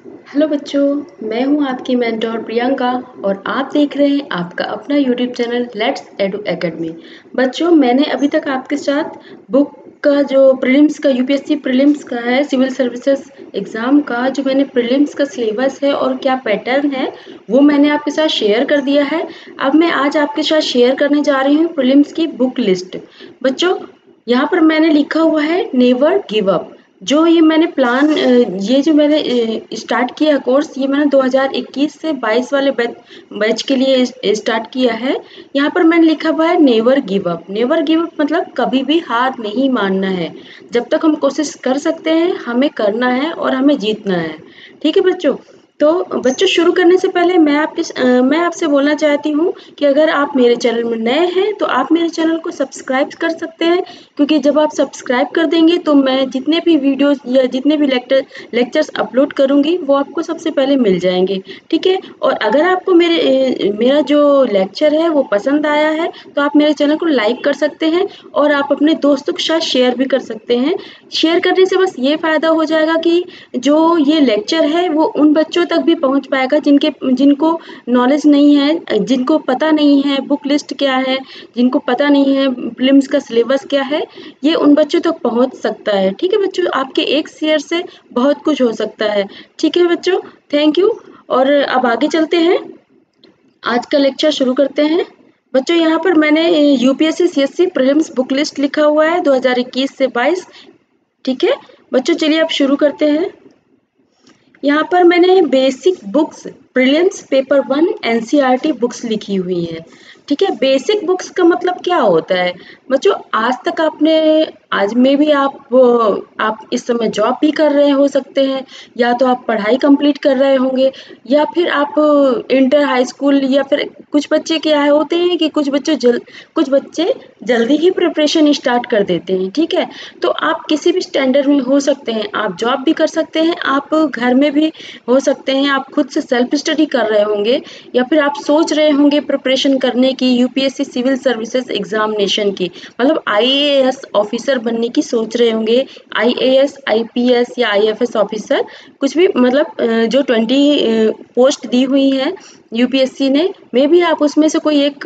Hello बच्चों, मैं हूं आपकी मेंटोर प्रियंका और आप देख रहे हैं आपका अपना YouTube channel let's edu academy. बच्चों, मैंने अभी तक आपके साथ बुक का जो प्रीलिम्स का यूपीएससी प्रीलिम्स का है, सिविल सर्विसेज एग्ज़ाम का जो मैंने प्रीलिम्स का सिलेबस है और क्या पैटर्न है वो मैंने आपके साथ शेयर कर दिया है। अब मैं आज आपके साथ शेयर करने जा रही हूँ प्रीलिम्स की बुक लिस्ट। बच्चों, यहाँ पर मैंने लिखा हुआ है नेवर गिव अप। जो ये मैंने प्लान ये जो मैंने स्टार्ट किया कोर्स, ये मैंने 2021 से 22 वाले बैच के लिए स्टार्ट किया है। यहाँ पर मैंने लिखा हुआ है never give up. Never give up मतलब कभी भी हार नहीं मानना है। जब तक हम कोशिश कर सकते हैं हमें करना है और हमें जीतना है। ठीक है बच्चों। तो बच्चों, शुरू करने से पहले मैं आपसे बोलना चाहती हूँ कि अगर आप मेरे चैनल में नए हैं तो आप मेरे चैनल को सब्सक्राइब कर सकते हैं, क्योंकि जब आप सब्सक्राइब कर देंगे तो मैं जितने भी वीडियोस या जितने भी लेक्चर्स अपलोड करूँगी वो आपको सबसे पहले मिल जाएंगे। ठीक है। और अगर आपको मेरा जो लेक्चर है वो पसंद आया है तो आप मेरे चैनल को लाइक कर सकते हैं और आप अपने दोस्तों के साथ शेयर भी कर सकते हैं। शेयर करने से बस ये फ़ायदा हो जाएगा कि जो ये लेक्चर है वो उन बच्चों तक भी पहुंच पाएगा जिनको नॉलेज नहीं है, जिनको पता नहीं है बुक लिस्ट क्या है, जिनको पता नहीं है प्रीलिम्स का सिलेबस क्या है। ये उन बच्चों तक पहुंच सकता है। ठीक है बच्चों, आपके एक शेयर से बहुत कुछ हो सकता है। ठीक है बच्चों, थैंक यू। और अब आगे चलते हैं, आज का लेक्चर शुरू करते हैं। बच्चों, यहाँ पर मैंने UPSC CSC prelims book list लिखा हुआ है 2021 से 22। ठीक है बच्चों, चलिए अब शुरू करते हैं। यहाँ पर मैंने basic books prelims paper 1 NCERT books लिखी हुई है। ठीक है, बेसिक बुक्स का मतलब क्या होता है बच्चों? आज तक आपने, आज में भी आप इस समय जॉब भी कर रहे हो सकते हैं, या तो आप पढ़ाई कंप्लीट कर रहे होंगे, या फिर आप इंटर हाई स्कूल, या फिर कुछ बच्चे क्या होते हैं कि कुछ बच्चे जल्दी ही प्रिपरेशन स्टार्ट कर देते हैं। ठीक है, तो आप किसी भी स्टैंडर्ड में हो सकते हैं, आप जॉब भी कर सकते हैं, आप घर में भी हो सकते हैं, आप खुद से सेल्फ स्टडी कर रहे होंगे, या फिर आप सोच रहे होंगे प्रिपरेशन करने की यूपीएससी सिविल सर्विसेज एग्जामिनेशन की, मतलब आईएएस ऑफिसर बनने की सोच रहे होंगे। आईएएस आईपीएस या आईएफएस ऑफिसर, कुछ भी, मतलब जो 20 पोस्ट दी हुई है यूपीएससी ने, मे भी आप उसमें से कोई एक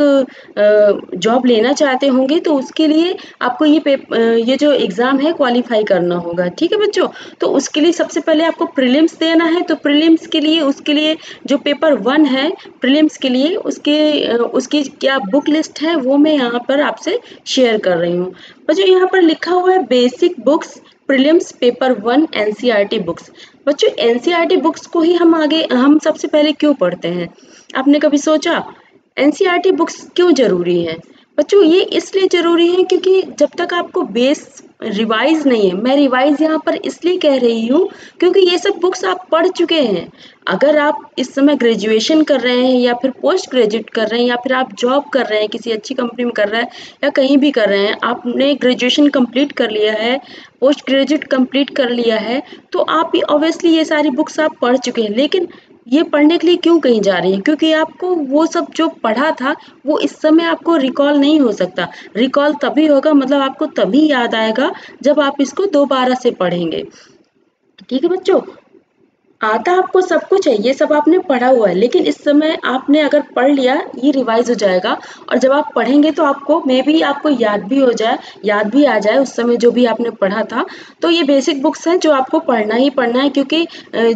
जॉब लेना चाहते होंगे, तो उसके लिए आपको ये जो एग्ज़ाम है क्वालिफाई करना होगा। ठीक है बच्चों, तो उसके लिए सबसे पहले आपको प्रीलिम्स देना है। तो प्रीलिम्स के लिए, उसके लिए जो पेपर 1 है प्रीलिम्स के लिए, उसकी क्या बुक लिस्ट है वो मैं यहाँ पर आपसे शेयर कर रही हूँ। बच्चों, यहाँ पर लिखा हुआ है basic books prelims paper 1 NCERT books. बच्चों, एनसीईआरटी बुक्स को ही हम सबसे पहले क्यों पढ़ते हैं? आपने कभी सोचा एनसीईआरटी बुक्स क्यों जरूरी है? बच्चों, ये इसलिए जरूरी है क्योंकि जब तक आपको बेस रिवाइज नहीं है, मैं रिवाइज यहाँ पर इसलिए कह रही हूँ क्योंकि ये सब बुक्स आप पढ़ चुके हैं। अगर आप इस समय ग्रेजुएशन कर रहे हैं, या फिर पोस्ट ग्रेजुएट कर रहे हैं, या फिर आप जॉब कर रहे हैं, किसी अच्छी कंपनी में कर रहे हैं, या कहीं भी कर रहे हैं, आपने ग्रेजुएशन कंप्लीट कर लिया है, पोस्ट ग्रेजुएट कंप्लीट कर लिया है, तो आप ऑब्वियसली ये सारी बुक्स आप पढ़ चुके हैं। लेकिन ये पढ़ने के लिए क्यों कहीं जा रही हैं? क्योंकि आपको वो सब जो पढ़ा था वो इस समय आपको रिकॉल नहीं हो सकता। रिकॉल तभी होगा, मतलब आपको तभी याद आएगा जब आप इसको दोबारा से पढ़ेंगे। ठीक है बच्चों, आता आपको सब कुछ है, ये सब आपने पढ़ा हुआ है, लेकिन इस समय आपने अगर पढ़ लिया, ये रिवाइज हो जाएगा, और जब आप पढ़ेंगे तो आपको मे बी आपको याद भी हो जाए, याद भी आ जाए उस समय जो भी आपने पढ़ा था। तो ये बेसिक बुक्स हैं जो आपको पढ़ना ही पढ़ना है, क्योंकि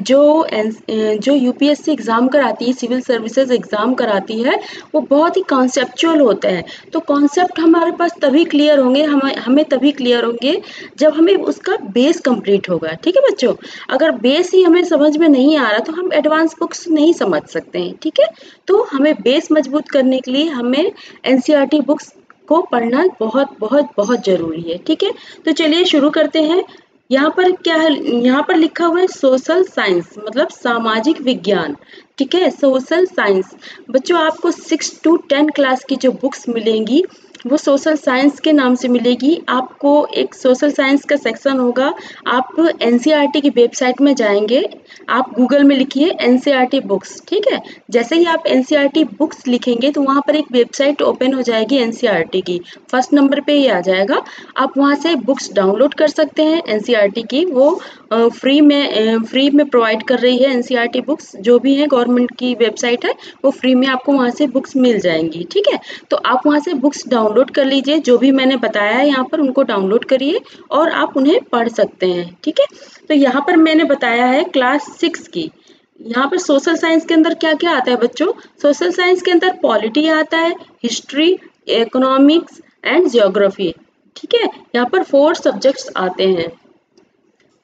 जो यूपीएससी एग्ज़ाम कराती है, सिविल सर्विसेज एग्ज़ाम कराती है, वो बहुत ही कॉन्सेप्चुअल होते हैं। तो कॉन्सेप्ट हमारे पास तभी क्लियर होंगे, हमें तभी क्लियर होंगे जब हमें उसका बेस कंप्लीट होगा। ठीक है बच्चों, अगर बेस ही हमें समझ में नहीं आ रहा तो हम एडवांस बुक्स नहीं समझ सकते हैं। ठीक है, तो हमें बेस मजबूत करने के लिए हमें एनसीईआरटी बुक्स को पढ़ना बहुत बहुत बहुत जरूरी है। ठीक है, तो चलिए शुरू करते हैं। यहाँ पर क्या है, यहाँ पर लिखा हुआ है सोशल साइंस, मतलब सामाजिक विज्ञान। ठीक है, सोशल साइंस। बच्चों, आपको 6 to 10 क्लास की जो बुक्स मिलेंगी वो सोशल साइंस के नाम से मिलेगी। आपको एक सोशल साइंस का सेक्शन होगा। आप एनसीईआरटी की वेबसाइट में जाएंगे, आप गूगल में लिखिए एनसीईआरटी बुक्स, ठीक है। जैसे ही आप एनसीईआरटी बुक्स लिखेंगे तो वहाँ पर एक वेबसाइट ओपन हो जाएगी एनसीईआरटी की, फर्स्ट नंबर पे ही आ जाएगा। आप वहाँ से बुक्स डाउनलोड कर सकते हैं एनसीईआरटी की। वो फ्री में प्रोवाइड कर रही है एनसीईआरटी बुक्स, जो भी है गवर्नमेंट की वेबसाइट है, वो फ्री में आपको वहाँ से बुक्स मिल जाएंगी, ठीक है। तो आप वहाँ से बुक्स डाउनलोड कर लीजिए, जो भी मैंने बताया है यहाँ पर उनको डाउनलोड करिए और आप उन्हें पढ़ सकते हैं, ठीक है। तो यहाँ पर मैंने बताया है क्लास 6 की। यहाँ पर सोशल साइंस के अंदर क्या क्या आता है बच्चों? सोशल साइंस के अंदर पॉलिटी आता है, हिस्ट्री, इकोनॉमिक्स एंड ज्योग्राफी, ठीक है। यहाँ पर 4 सब्जेक्ट्स आते हैं,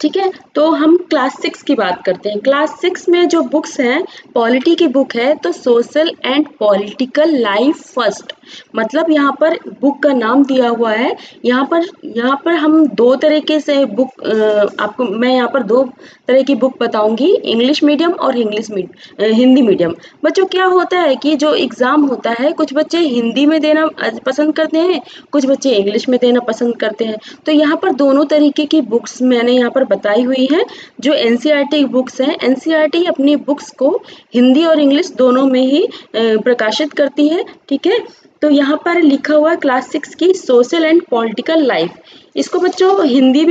ठीक है। तो हम क्लास 6 की बात करते हैं। क्लास 6 में जो बुक्स हैं, पॉलिटी की बुक है तो social and political life first, मतलब यहाँ पर बुक का नाम दिया हुआ है। यहाँ पर हम दो तरीके से बुक आपको मैं यहाँ पर दो तरह की बुक बताऊंगी, इंग्लिश मीडियम और हिंदी मीडियम। बच्चों क्या होता है कि जो एग्जाम होता है, कुछ बच्चे हिंदी में देना पसंद करते हैं, कुछ बच्चे इंग्लिश में देना पसंद करते हैं। तो यहाँ पर दोनों तरीके की बुक्स मैंने यहाँ पर बताई हुई हैं। जो एनसीईआरटी बुक्स हैं, एनसीईआरटी अपनी बुक्स को हिंदी और इंग्लिश दोनों में ही प्रकाशित करती है, ठीक है। तो यहाँ पर लिखा हुआ है क्लास 6 की सोशल एंड पॉलिटिकल लाइफ। इसको बच्चों हिंदी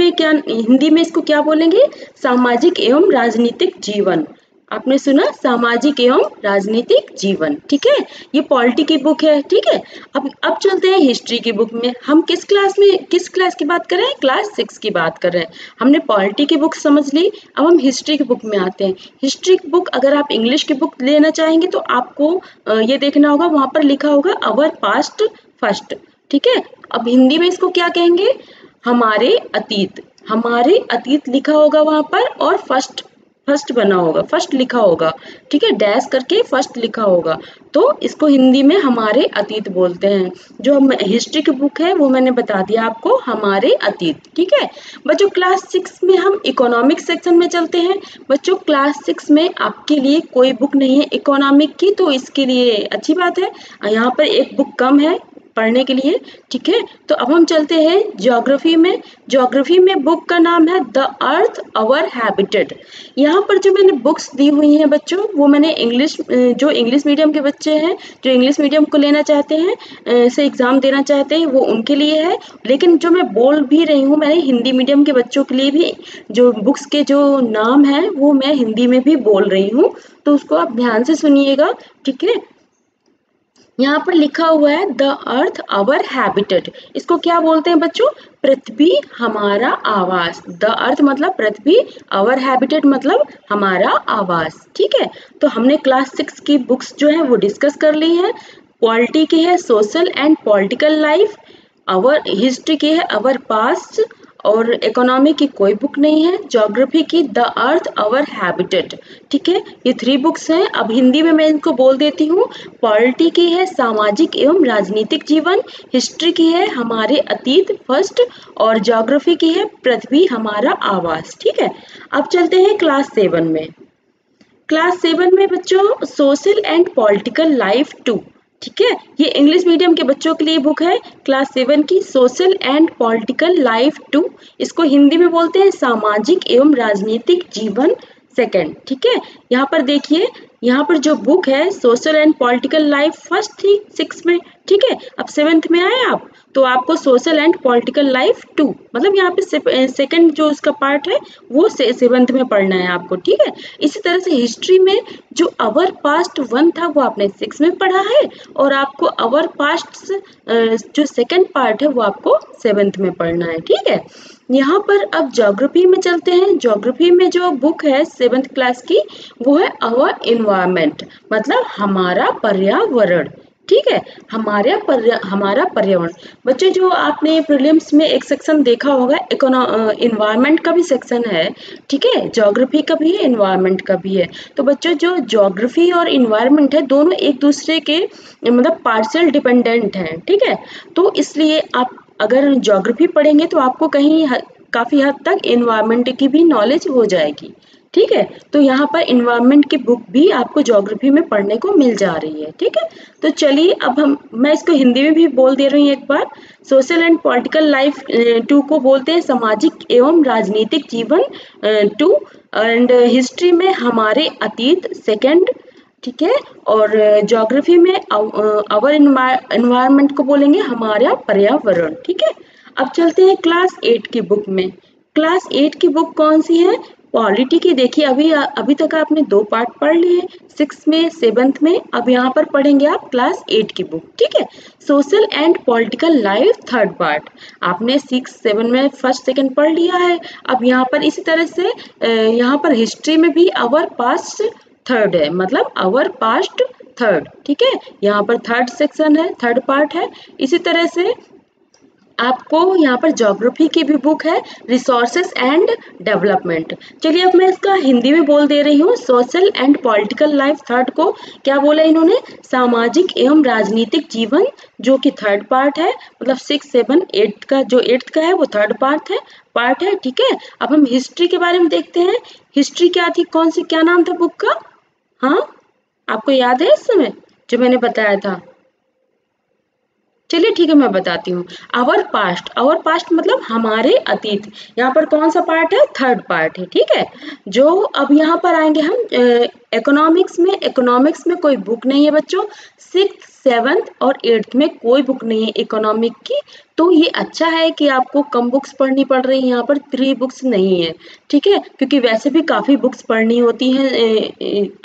में इसको क्या बोलेंगे? सामाजिक एवं राजनीतिक जीवन। आपने सुना, सामाजिक एवं राजनीतिक जीवन, ठीक है। ये पॉलिटी की बुक है, ठीक है। अब चलते हैं हिस्ट्री की बुक में। हम किस क्लास की बात कर रहे हैं? क्लास 6 की बात कर रहे हैं। हमने पॉलिटी की बुक समझ ली, अब हम हिस्ट्री की बुक में आते हैं। हिस्ट्री की बुक अगर आप इंग्लिश की बुक लेना चाहेंगे तो आपको ये देखना होगा, वहां पर लिखा होगा अवर पास्ट फर्स्ट, ठीक है। अब हिंदी में इसको क्या कहेंगे? हमारे अतीत। हमारे अतीत लिखा होगा वहां पर, और फर्स्ट बना होगा, फर्स्ट लिखा होगा, ठीक है, डैश करके फर्स्ट लिखा होगा। तो इसको हिंदी में हमारे अतीत बोलते हैं। जो हिस्ट्री की बुक है वो मैंने बता दिया आपको, हमारे अतीत, ठीक है। बच्चों क्लास 6 में हम इकोनॉमिक सेक्शन में चलते हैं। बच्चों क्लास 6 में आपके लिए कोई बुक नहीं है इकोनॉमिक की, तो इसके लिए अच्छी बात है, यहाँ पर एक बुक कम है पढ़ने के लिए, ठीक है। तो अब हम चलते हैं ज्योग्राफी में। ज्योग्राफी में बुक का नाम है द अर्थ अवर हैबिटेट। यहाँ पर जो मैंने बुक्स दी हुई हैं बच्चों, वो मैंने जो इंग्लिश मीडियम के बच्चे हैं, जो इंग्लिश मीडियम को लेना चाहते हैं, से एग्जाम देना चाहते हैं, वो उनके लिए है। लेकिन जो मैं बोल भी रही हूँ, मैंने हिंदी मीडियम के बच्चों के लिए भी जो बुक्स के जो नाम है वो मैं हिंदी में भी बोल रही हूँ, तो उसको आप ध्यान से सुनिएगा, ठीक है। यहाँ पर लिखा हुआ है द अर्थ आवर हैबिटेट। इसको क्या बोलते हैं बच्चों? पृथ्वी हमारा आवास। द अर्थ मतलब पृथ्वी, आवर हैबिटेट मतलब हमारा आवास, ठीक है। तो हमने क्लास 6 की बुक्स जो है वो डिस्कस कर ली है। पॉलिटी की है social and political life, our history की है अवर पास्ट, और इकोनॉमी की कोई बुक नहीं है। ज्योग्राफी की द अर्थ अवर हैबिटेट, ठीक है। ये 3 बुक्स हैं। अब हिंदी में मैं इनको बोल देती हूँ। पॉलिटी की है सामाजिक एवं राजनीतिक जीवन, हिस्ट्री की है हमारे अतीत फर्स्ट, और ज्योग्राफी की है पृथ्वी हमारा आवास, ठीक है। अब चलते हैं क्लास 7 में। क्लास 7 में बच्चों सोशल एंड पॉलिटिकल लाइफ 2, ठीक है। ये इंग्लिश मीडियम के बच्चों के लिए बुक है क्लास 7 की, सोशल एंड पॉलिटिकल लाइफ 2। इसको हिंदी में बोलते हैं सामाजिक एवं राजनीतिक जीवन सेकंड, ठीक है। यहाँ पर देखिए, यहाँ पर जो बुक है social and political life first थी 6 में, ठीक है। अब 7th में आए आप, तो आपको सोशल एंड पॉलिटिकल लाइफ 2, मतलब यहाँ पे सेकंड जो उसका पार्ट है वो 7th में पढ़ना है आपको, ठीक है। इसी तरह से हिस्ट्री में जो अवर पास्ट 1 था वो आपने 6 में पढ़ा है, और आपको अवर पास्ट जो सेकंड पार्ट है वो आपको 7th में पढ़ना है, ठीक है। यहाँ पर अब ज्योग्राफी में चलते हैं। ज्योग्राफी में जो बुक है 7th क्लास की, वो है अवर इन्वायरमेंट, मतलब हमारा पर्यावरण, ठीक है। हमारा पर्यावरण। बच्चों जो आपने प्रीलिम्स में एक सेक्शन देखा होगा, इन्वायरमेंट का भी सेक्शन है, ठीक है। ज्योग्राफी का भी है, इन्वायरमेंट का भी है। तो बच्चों जो ज्योग्राफी और इन्वायरमेंट है, दोनों एक दूसरे के मतलब पार्शियल डिपेंडेंट हैं, ठीक है। तो इसलिए आप अगर ज्योग्राफी पढ़ेंगे तो आपको काफी हद तक इन्वायरमेंट की भी नॉलेज हो जाएगी, ठीक है। तो यहाँ पर इन्वायरमेंट की बुक भी आपको ज्योग्राफी में पढ़ने को मिल जा रही है। ठीक है, तो चलिए अब मैं इसको हिंदी में भी बोल दे रही हूँ एक बार। Social and political life two को बोलते हैं सामाजिक एवं राजनीतिक जीवन टू, एंड हिस्ट्री में हमारे अतीत सेकंड। ठीक है, और ज्योग्राफी में अवर एनवायरनमेंट को बोलेंगे हमारा पर्यावरण। ठीक है, अब चलते हैं क्लास 8 की बुक में। क्लास 8 की बुक कौन सी है? पॉलिटी की। देखिए अभी तक आपने 2 पार्ट पढ़ लिए, 6 में 7th में। अब यहाँ पर पढ़ेंगे आप क्लास 8 की बुक। ठीक है, social and political life 3rd part. आपने 6 7 में फर्स्ट सेकंड पढ़ लिया है। अब यहाँ पर इसी तरह से यहाँ पर हिस्ट्री में भी अवर पास्ट 3rd है, मतलब अवर पास्ट 3rd। ठीक है, यहाँ पर 3rd सेक्शन है, 3rd पार्ट है। इसी तरह से आपको यहाँ पर ज्योग्राफी की भी बुक है, रिसोर्सेस एंड डेवलपमेंट। चलिए अब मैं इसका हिंदी में बोल दे रही हूँ। Social and political life 3rd को क्या बोला इन्होंने? सामाजिक एवं राजनीतिक जीवन, जो कि 3rd पार्ट है। मतलब 6 7 8 का जो 8th का है वो 3rd पार्ट है। ठीक है, अब हम हिस्ट्री के बारे में देखते हैं। हिस्ट्री क्या थी, कौन सी, क्या नाम था बुक का? हाँ, आपको याद है इस समय जो मैंने बताया था? चलिए ठीक है, मैं बताती हूँ। आवर पास्ट मतलब हमारे अतीत। यहाँ पर कौन सा पार्ट है? 3rd पार्ट है। ठीक है, जो अब यहाँ पर आएंगे हम इकोनॉमिक्स में कोई बुक नहीं है बच्चों। 6th 7th और 8th में कोई बुक नहीं है इकोनॉमिक की। तो ये अच्छा है कि आपको कम बुक्स पढ़नी पड़ रही है, यहाँ पर 3 बुक्स नहीं है। ठीक है, क्योंकि वैसे भी काफ़ी बुक्स पढ़नी होती हैं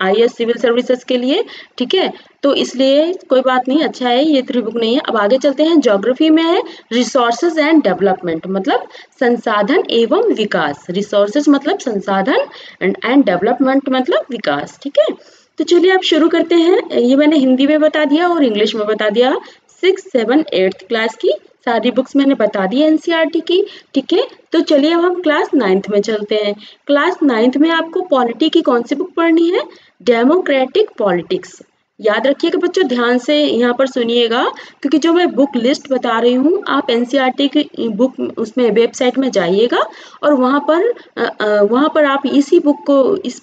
IAS सिविल सर्विसेज के लिए। ठीक है, तो इसलिए कोई बात नहीं, अच्छा है ये 3 बुक नहीं है। अब आगे चलते हैं। ज्योग्राफी में है रिसोर्सेज एंड डेवलपमेंट, मतलब संसाधन एवं विकास। रिसोर्सेज मतलब संसाधन एंड डेवलपमेंट मतलब विकास। ठीक है, तो चलिए अब शुरू करते हैं। ये मैंने हिंदी में बता दिया और इंग्लिश में बता दिया। 6 7 8th क्लास की सारी बुक्स मैंने बता दी NCERT की। ठीक है, तो चलिए अब हम क्लास 9th में चलते हैं। क्लास 9th में आपको पॉलिटी की कौन सी बुक पढ़नी है? Democratic politics. याद रखिएगा बच्चों, ध्यान से यहाँ पर सुनिएगा, क्योंकि जो मैं बुक लिस्ट बता रही हूँ आप NCERT की बुक उसमें वेबसाइट में जाइएगा और वहाँ पर आप इस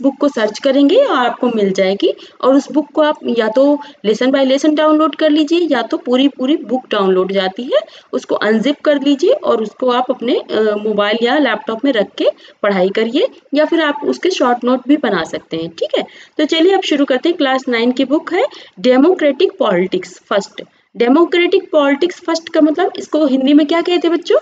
बुक को सर्च करेंगे और आपको मिल जाएगी। और उस बुक को आप या तो लेसन बाय लेसन डाउनलोड कर लीजिए या तो पूरी बुक डाउनलोड जाती है, उसको अनजिप कर लीजिए और उसको आप अपने मोबाइल या लैपटॉप में रख के पढ़ाई करिए, या फिर आप उसके शॉर्ट नोट भी बना सकते हैं। ठीक है, तो चलिए अब शुरू करते हैं। क्लास 9 की बुक है democratic politics first. Democratic politics first का मतलब, इसको हिंदी में क्या कहते हैं बच्चों?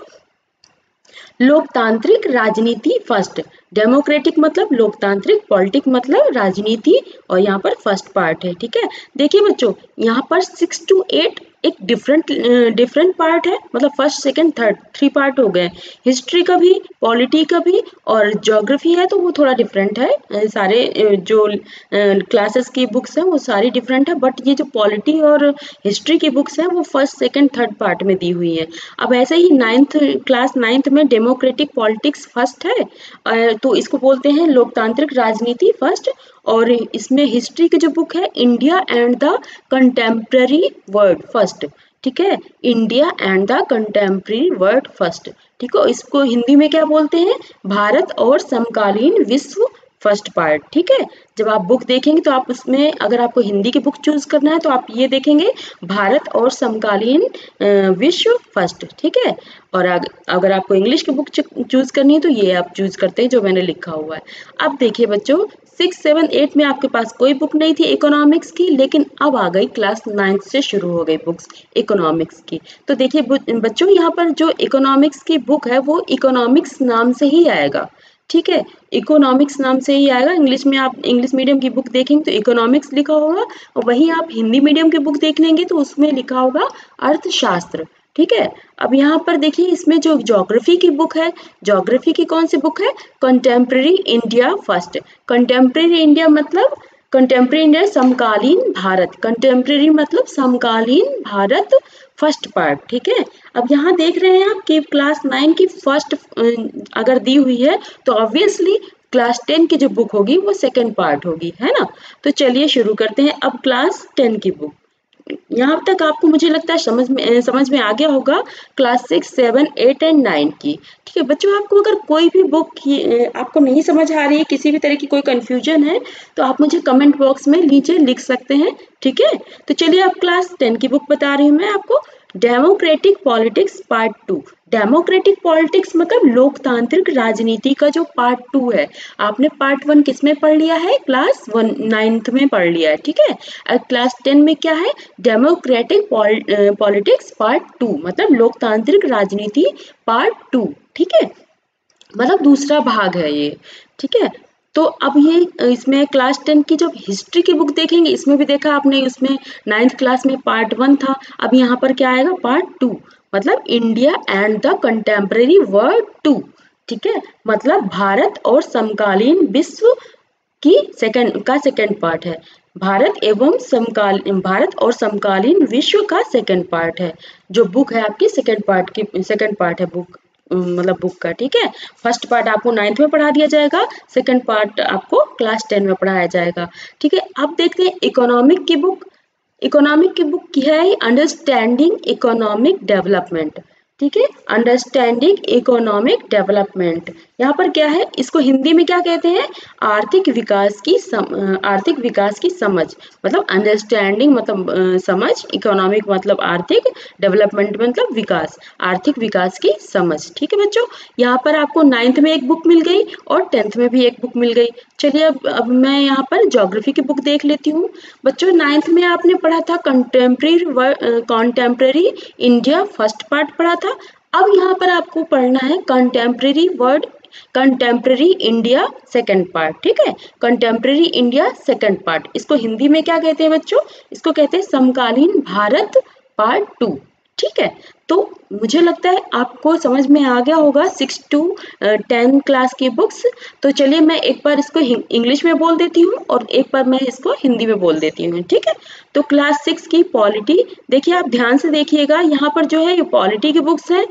लोकतांत्रिक राजनीति फर्स्ट। डेमोक्रेटिक मतलब लोकतांत्रिक, पॉलिटिक मतलब राजनीति, और यहाँ पर फर्स्ट पार्ट है। ठीक है, देखिए बच्चों, यहाँ पर 6 to 8 एक डिफरेंट पार्ट है, मतलब फर्स्ट सेकंड थर्ड 3 पार्ट हो गए। हिस्ट्री का भी, पॉलिटी का भी, और ज्योग्राफी है तो वो थोड़ा डिफरेंट है। सारे जो क्लासेस की बुक्स हैं वो सारी डिफरेंट है, बट ये जो पॉलिटी और हिस्ट्री की बुक्स हैं वो फर्स्ट सेकंड थर्ड पार्ट में दी हुई है। अब ऐसे ही क्लास 9th में डेमोक्रेटिक पॉलिटिक्स फर्स्ट है, तो इसको बोलते हैं लोकतांत्रिक राजनीति फर्स्ट। और इसमें हिस्ट्री की जो बुक है India and the contemporary world first. ठीक है, India and the contemporary world first. ठीक है, इसको हिंदी में क्या बोलते हैं? भारत और समकालीन विश्व फर्स्ट पार्ट। ठीक है, जब आप बुक देखेंगे तो आप उसमें, अगर आपको हिंदी की बुक चूज करना है तो आप ये देखेंगे भारत और समकालीन विश्व फर्स्ट। ठीक है, और अगर आपको इंग्लिश की बुक चूज करनी है तो ये आप चूज करते हैं जो मैंने लिखा हुआ है। अब देखिए बच्चों, 6 7 8 में आपके पास कोई बुक नहीं थी इकोनॉमिक्स की, लेकिन अब आ गई क्लास 9th से शुरू हो गई बुक्स इकोनॉमिक्स की। तो देखिए बच्चों, यहाँ पर जो इकोनॉमिक्स की बुक है वो इकोनॉमिक्स नाम से ही आएगा। ठीक है, इकोनॉमिक्स नाम से ही आएगा। इंग्लिश में आप इंग्लिश मीडियम की बुक देखेंगे तो इकोनॉमिक्स लिखा होगा, और वहीं आप हिंदी मीडियम की बुक देख लेंगे तो उसमें लिखा होगा अर्थशास्त्र। ठीक है, अब यहाँ पर देखिए, इसमें जो ज्योग्राफी की बुक है, ज्योग्राफी की कौन सी बुक है? Contemporary India first. Contemporary India मतलब कंटेम्प्रेरी इंडिया समकालीन भारत, कंटेम्प्रेरी मतलब समकालीन भारत फर्स्ट पार्ट। ठीक है, अब यहाँ देख रहे हैं आप कि क्लास 9 की फर्स्ट अगर दी हुई है तो ऑब्वियसली क्लास 10 की जो बुक होगी वो सेकंड पार्ट होगी, है ना। तो चलिए शुरू करते हैं अब क्लास 10 की बुक। यहाँ तक आपको मुझे लगता है समझ में आ गया होगा क्लास 6, 7, 8 एंड 9 की। ठीक है बच्चों, आपको अगर कोई भी बुक आपको नहीं समझ आ रही है, किसी भी तरह की कोई कंफ्यूजन है, तो आप मुझे कमेंट बॉक्स में नीचे लिख सकते हैं। ठीक है, तो चलिए अब क्लास 10 की बुक बता रही हूँ मैं आपको, democratic politics part 2। Democratic politics मतलब लोकतांत्रिक राजनीति का जो पार्ट 2 है। आपने पार्ट 1 किस में पढ़ लिया है? क्लास 9th में पढ़ लिया है। ठीक है, अब क्लास 10 में क्या है? डेमोक्रेटिक पॉलिटिक्स पार्ट 2 मतलब लोकतांत्रिक राजनीति पार्ट 2। ठीक है, मतलब दूसरा भाग है ये। ठीक है, तो अब ये इसमें क्लास 10 की जब हिस्ट्री की बुक देखेंगे, इसमें भी देखा आपने, उसमें 9th क्लास में पार्ट 1 था, अब यहाँ पर क्या आएगा? पार्ट 2 मतलब India and the contemporary world 2। ठीक है, मतलब भारत और समकालीन विश्व की सेकंड पार्ट है। भारत और समकालीन विश्व का सेकंड पार्ट है, जो बुक है आपकी सेकंड पार्ट है बुक, मतलब बुक का। ठीक है, फर्स्ट पार्ट आपको 9th में पढ़ा दिया जाएगा, सेकंड पार्ट आपको क्लास 10 में पढ़ाया जाएगा। ठीक है, अब देखते हैं इकोनॉमिक की बुक। इकोनॉमिक की बुक की है अंडरस्टैंडिंग इकोनॉमिक डेवलपमेंट। ठीक है, अंडरस्टैंडिंग इकोनॉमिक डेवलपमेंट, यहाँ पर क्या है, इसको हिंदी में क्या कहते हैं? आर्थिक विकास की समझ। मतलब अंडरस्टैंडिंग मतलब समझ, इकोनॉमिक मतलब आर्थिक, डेवलपमेंट मतलब विकास, आर्थिक विकास की समझ। ठीक है बच्चों, यहाँ पर आपको 9th में एक बुक मिल गई और 10th में भी एक बुक मिल गई। चलिए अब मैं यहाँ पर ज्योग्राफी की बुक देख लेती हूँ। बच्चों 9th में आपने पढ़ा था कंटेम्प्रेरी इंडिया, फर्स्ट पार्ट पढ़ा था। अब यहाँ पर आपको पढ़ना है कंटेम्प्रेरी इंडिया सेकंड पार्ट। ठीक है, कंटेम्प्रेरी इंडिया सेकंड पार्ट, इसको हिंदी में क्या कहते हैं बच्चों? इसको कहते हैं समकालीन भारत पार्ट 2। ठीक है, तो मुझे लगता है आपको समझ में आ गया होगा 6 to 10 क्लास की बुक्स। तो चलिए मैं एक बार इसको इंग्लिश में बोल देती हूँ और एक बार मैं इसको हिंदी में बोल देती हूँ। ठीक है, तो क्लास 6 की पॉलिटी, देखिए आप ध्यान से देखिएगा, यहाँ पर जो है ये पॉलिटी की बुक्स है,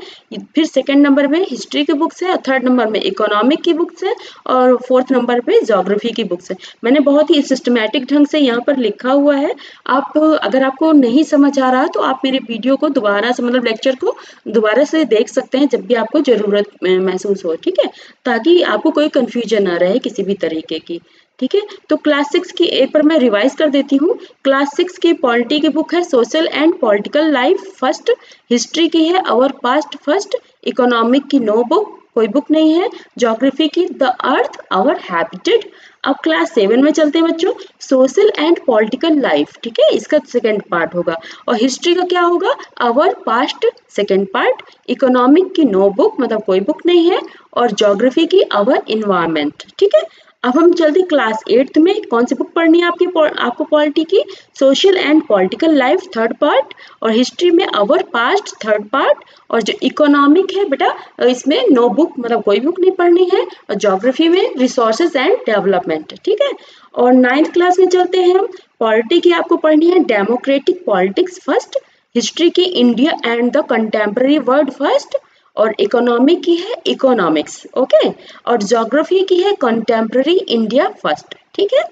फिर सेकंड नंबर में हिस्ट्री की बुक्स है, थर्ड नंबर में इकोनॉमिक की बुक्स है, और फोर्थ नंबर पे ज्योग्राफी की बुक्स है। मैंने बहुत ही सिस्टमैटिक ढंग से यहाँ पर लिखा हुआ है। आप अगर आपको नहीं समझ आ रहा तो आप मेरे वीडियो को दोबारा से, मतलब लेक्चर को दोबारा से देख सकते हैं जब भी आपको जरूरत महसूस हो। ठीक है, ताकि आपको कोई कंफ्यूजन ना रहे किसी भी तरीके की। ठीक है, तो क्लास 6 की एक बार मैं रिवाइज कर देती हूँ। क्लास 6 की पॉलिटी की बुक है social and political life first, history की है आवर पास्ट फर्स्ट, इकोनॉमिक की नो बुक, कोई बुक नहीं है, ज्योग्राफी की द अर्थ आवर हैबिटेट। अब क्लास 7 में चलते हैं बच्चों, सोशल एंड पॉलिटिकल लाइफ। ठीक है, इसका सेकंड पार्ट होगा, और हिस्ट्री का क्या होगा? Our past second part, economic की नो बुक मतलब कोई बुक नहीं है, और ज्योग्राफी की आवर इन्वायरमेंट। ठीक है, अब हम चलते क्लास 8th में, कौन सी बुक पढ़नी है आपको पॉलिटी की? Social and political life third part, और हिस्ट्री में आवर पास्ट थर्ड पार्ट, और जो इकोनॉमिक है बेटा इसमें नो बुक मतलब कोई बुक नहीं पढ़नी है, और ज्योग्राफी में रिसोर्सेज एंड डेवलपमेंट। ठीक है, और 9th क्लास में चलते हैं हम, पॉलिटी की आपको पढ़नी है डेमोक्रेटिक पॉलिटिक्स फर्स्ट, हिस्ट्री की India and the contemporary world first, और इकोनॉमी की है इकोनॉमिक्स। ओके, और ज्योग्राफी की है कंटेम्प्रेरी इंडिया फर्स्ट। ठीक है,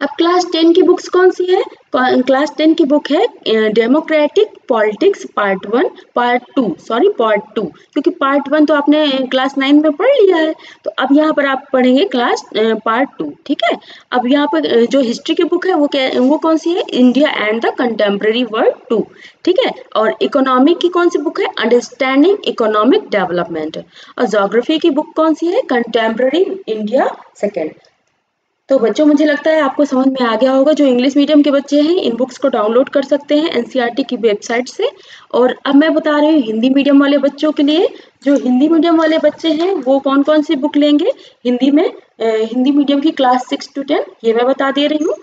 अब क्लास 10 की बुक्स कौन सी है? क्लास 10 की बुक है democratic politics part 1 part 2, sorry part 2, क्योंकि पार्ट 1 तो आपने क्लास 9 में पढ़ लिया है, तो अब यहाँ पर आप पढ़ेंगे क्लास पार्ट 2। ठीक है, अब यहाँ पर जो हिस्ट्री की बुक है वो कौन सी है? India and the contemporary world 2। ठीक है, और इकोनॉमिक की कौन सी बुक है? Understanding economic development. और ज्योग्राफी की बुक कौन सी है? Contemporary India second. तो बच्चों मुझे लगता है आपको समझ में आ गया होगा। जो इंग्लिश मीडियम के बच्चे हैं इन बुक्स को डाउनलोड कर सकते हैं एनसीईआरटी की वेबसाइट से। और अब मैं बता रही हूँ हिंदी मीडियम वाले बच्चों के लिए, जो हिंदी मीडियम वाले बच्चे हैं वो कौन कौन सी बुक लेंगे हिंदी में, हिंदी मीडियम की क्लास 6 to 10 ये मैं बता दे रही हूँ।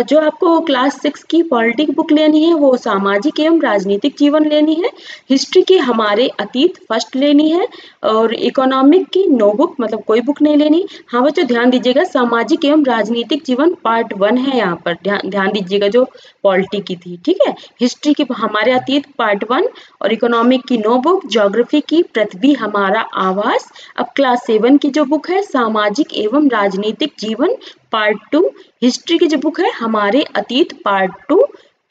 जो आपको क्लास 6 की पॉलिटिक बुक लेनी है वो सामाजिक एवं राजनीतिक जीवन लेनी है, हिस्ट्री की हमारे अतीत फर्स्ट लेनी है, और इकोनॉमिक की नो बुक मतलब कोई बुक नहीं लेनी। हाँ बच्चों ध्यान दीजिएगा, सामाजिक एवं राजनीतिक जीवन पार्ट 1 है, यहाँ पर ध्यान दीजिएगा जो पॉलिटी की थी। ठीक है, हिस्ट्री की हमारे अतीत पार्ट 1, और इकोनॉमिक की नो बुक, ज्योग्राफी की पृथ्वी हमारा आवास। अब क्लास 7 की जो बुक है सामाजिक एवं राजनीतिक जीवन पार्ट 2, हिस्ट्री की जो बुक है हमारे अतीत पार्ट 2,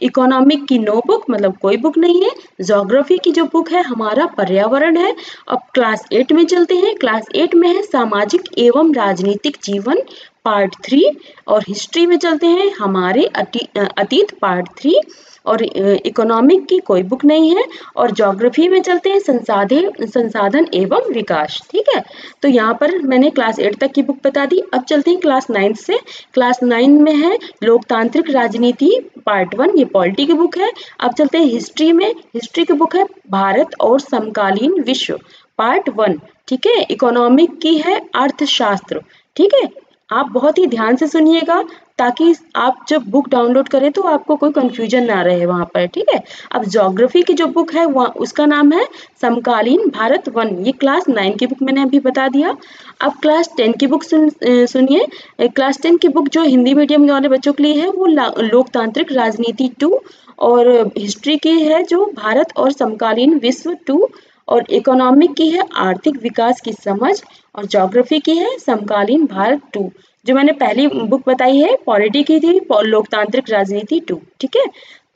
इकोनॉमिक की नो बुक, मतलब कोई बुक नहीं है। ज्योग्राफी की जो बुक है हमारा पर्यावरण है। अब क्लास 8 में चलते हैं। क्लास 8 में है सामाजिक एवं राजनीतिक जीवन पार्ट 3। और हिस्ट्री में चलते हैं हमारे अतीत पार्ट 3। और इकोनॉमिक की कोई बुक नहीं है। और ज्योग्राफी में चलते हैं संसाधन एवं विकास। ठीक है, तो यहाँ पर मैंने क्लास 8 तक की बुक बता दी। अब चलते हैं क्लास 9 से। क्लास 9 में है लोकतांत्रिक राजनीति पार्ट 1, ये पॉलिटी की बुक है। अब चलते हैं हिस्ट्री में। हिस्ट्री की बुक है भारत और समकालीन विश्व पार्ट 1। ठीक है, इकोनॉमिक की है अर्थशास्त्र। ठीक है, आप बहुत ही ध्यान से सुनिएगा ताकि आप जब बुक डाउनलोड करें तो आपको कोई कंफ्यूजन ना रहे वहां पर। ठीक है, अब ज्योग्राफी की जो बुक है वह उसका नाम है समकालीन भारत 1, ये क्लास 9 की बुक मैंने अभी बता दिया। अब क्लास 10 की बुक सुनिए। क्लास 10 की बुक जो हिंदी मीडियम वाले बच्चों के लिए है वो लोकतांत्रिक राजनीति 2। और हिस्ट्री की है जो भारत और समकालीन विश्व 2। और इकोनॉमिक की है आर्थिक विकास की समझ। और ज्योग्राफी की है समकालीन भारत 2। जो मैंने पहली बुक बताई है पॉलिटी की थी लोकतांत्रिक राजनीति 2। ठीक है,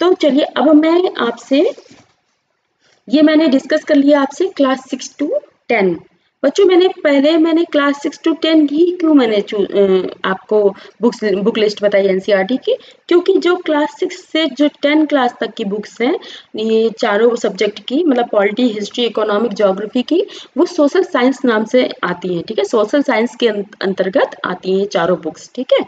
तो चलिए अब मैं आपसे ये मैंने डिस्कस कर लिया आपसे क्लास 6 to 10। बच्चों मैंने क्लास 6 to 10 ही क्यों आपको बुक लिस्ट बताई एनसीईआरटी की, क्योंकि जो क्लास 6 से जो 10 क्लास तक की बुक्स हैं ये चारों सब्जेक्ट की, मतलब पॉलिटी, हिस्ट्री, इकोनॉमिक, ज्योग्राफी की, वो सोशल साइंस नाम से आती हैं। ठीक है, सोशल साइंस के अंतर्गत आती हैं चारों बुक्स। ठीक है,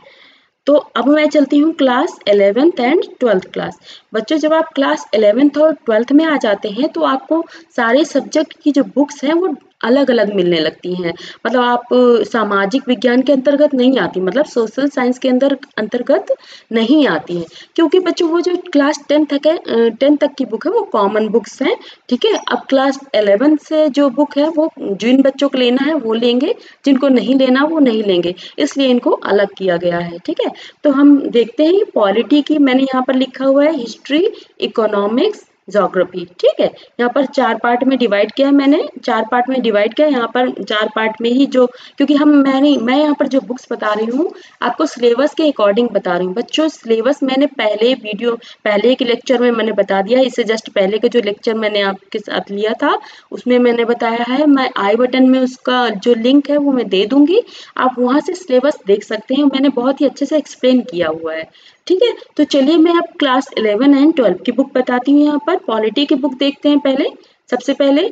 तो अब मैं चलती हूँ class 11th and 12th class. बच्चों जब आप क्लास 11th और 12th में आ जाते हैं तो आपको सारे सब्जेक्ट की जो बुक्स हैं वो अलग अलग मिलने लगती हैं। मतलब आप सामाजिक विज्ञान के अंतर्गत नहीं आती, मतलब सोशल साइंस के अंतर्गत नहीं आती है, क्योंकि बच्चों वो जो क्लास 10 तक है 10 तक की बुक है वो कॉमन बुक्स हैं। ठीक है, अब क्लास 11 से जो बुक है वो जिन बच्चों को लेना है वो लेंगे, जिनको नहीं लेना वो नहीं लेंगे, इसलिए इनको अलग किया गया है। ठीक है, तो हम देखते हैं पॉलिटी की मैंने यहाँ पर लिखा हुआ है हिस्ट्री, इकोनॉमिक्स, ज्योग्राफी। ठीक है, यहाँ पर 4 पार्ट में डिवाइड किया है मैंने, 4 पार्ट में डिवाइड किया यहाँ पर 4 पार्ट में ही जो, क्योंकि मैं यहाँ पर जो बुक्स बता रही हूँ आपको सिलेबस के अकॉर्डिंग बता रही हूँ। बच्चों सिलेबस मैंने पहले के लेक्चर में मैंने बता दिया, इससे जस्ट पहले के जो लेक्चर मैंने आपके साथ लिया था उसमें मैंने बताया है। मैं आई बटन में उसका जो लिंक है वो मैं दे दूंगी, आप वहां से सिलेबस देख सकते हैं, मैंने बहुत ही अच्छे से एक्सप्लेन किया हुआ है। ठीक है, तो चलिए मैं अब क्लास 11 एंड 12 की बुक बताती हूँ। यहाँ पर पॉलिटी की बुक देखते हैं पहले। सबसे पहले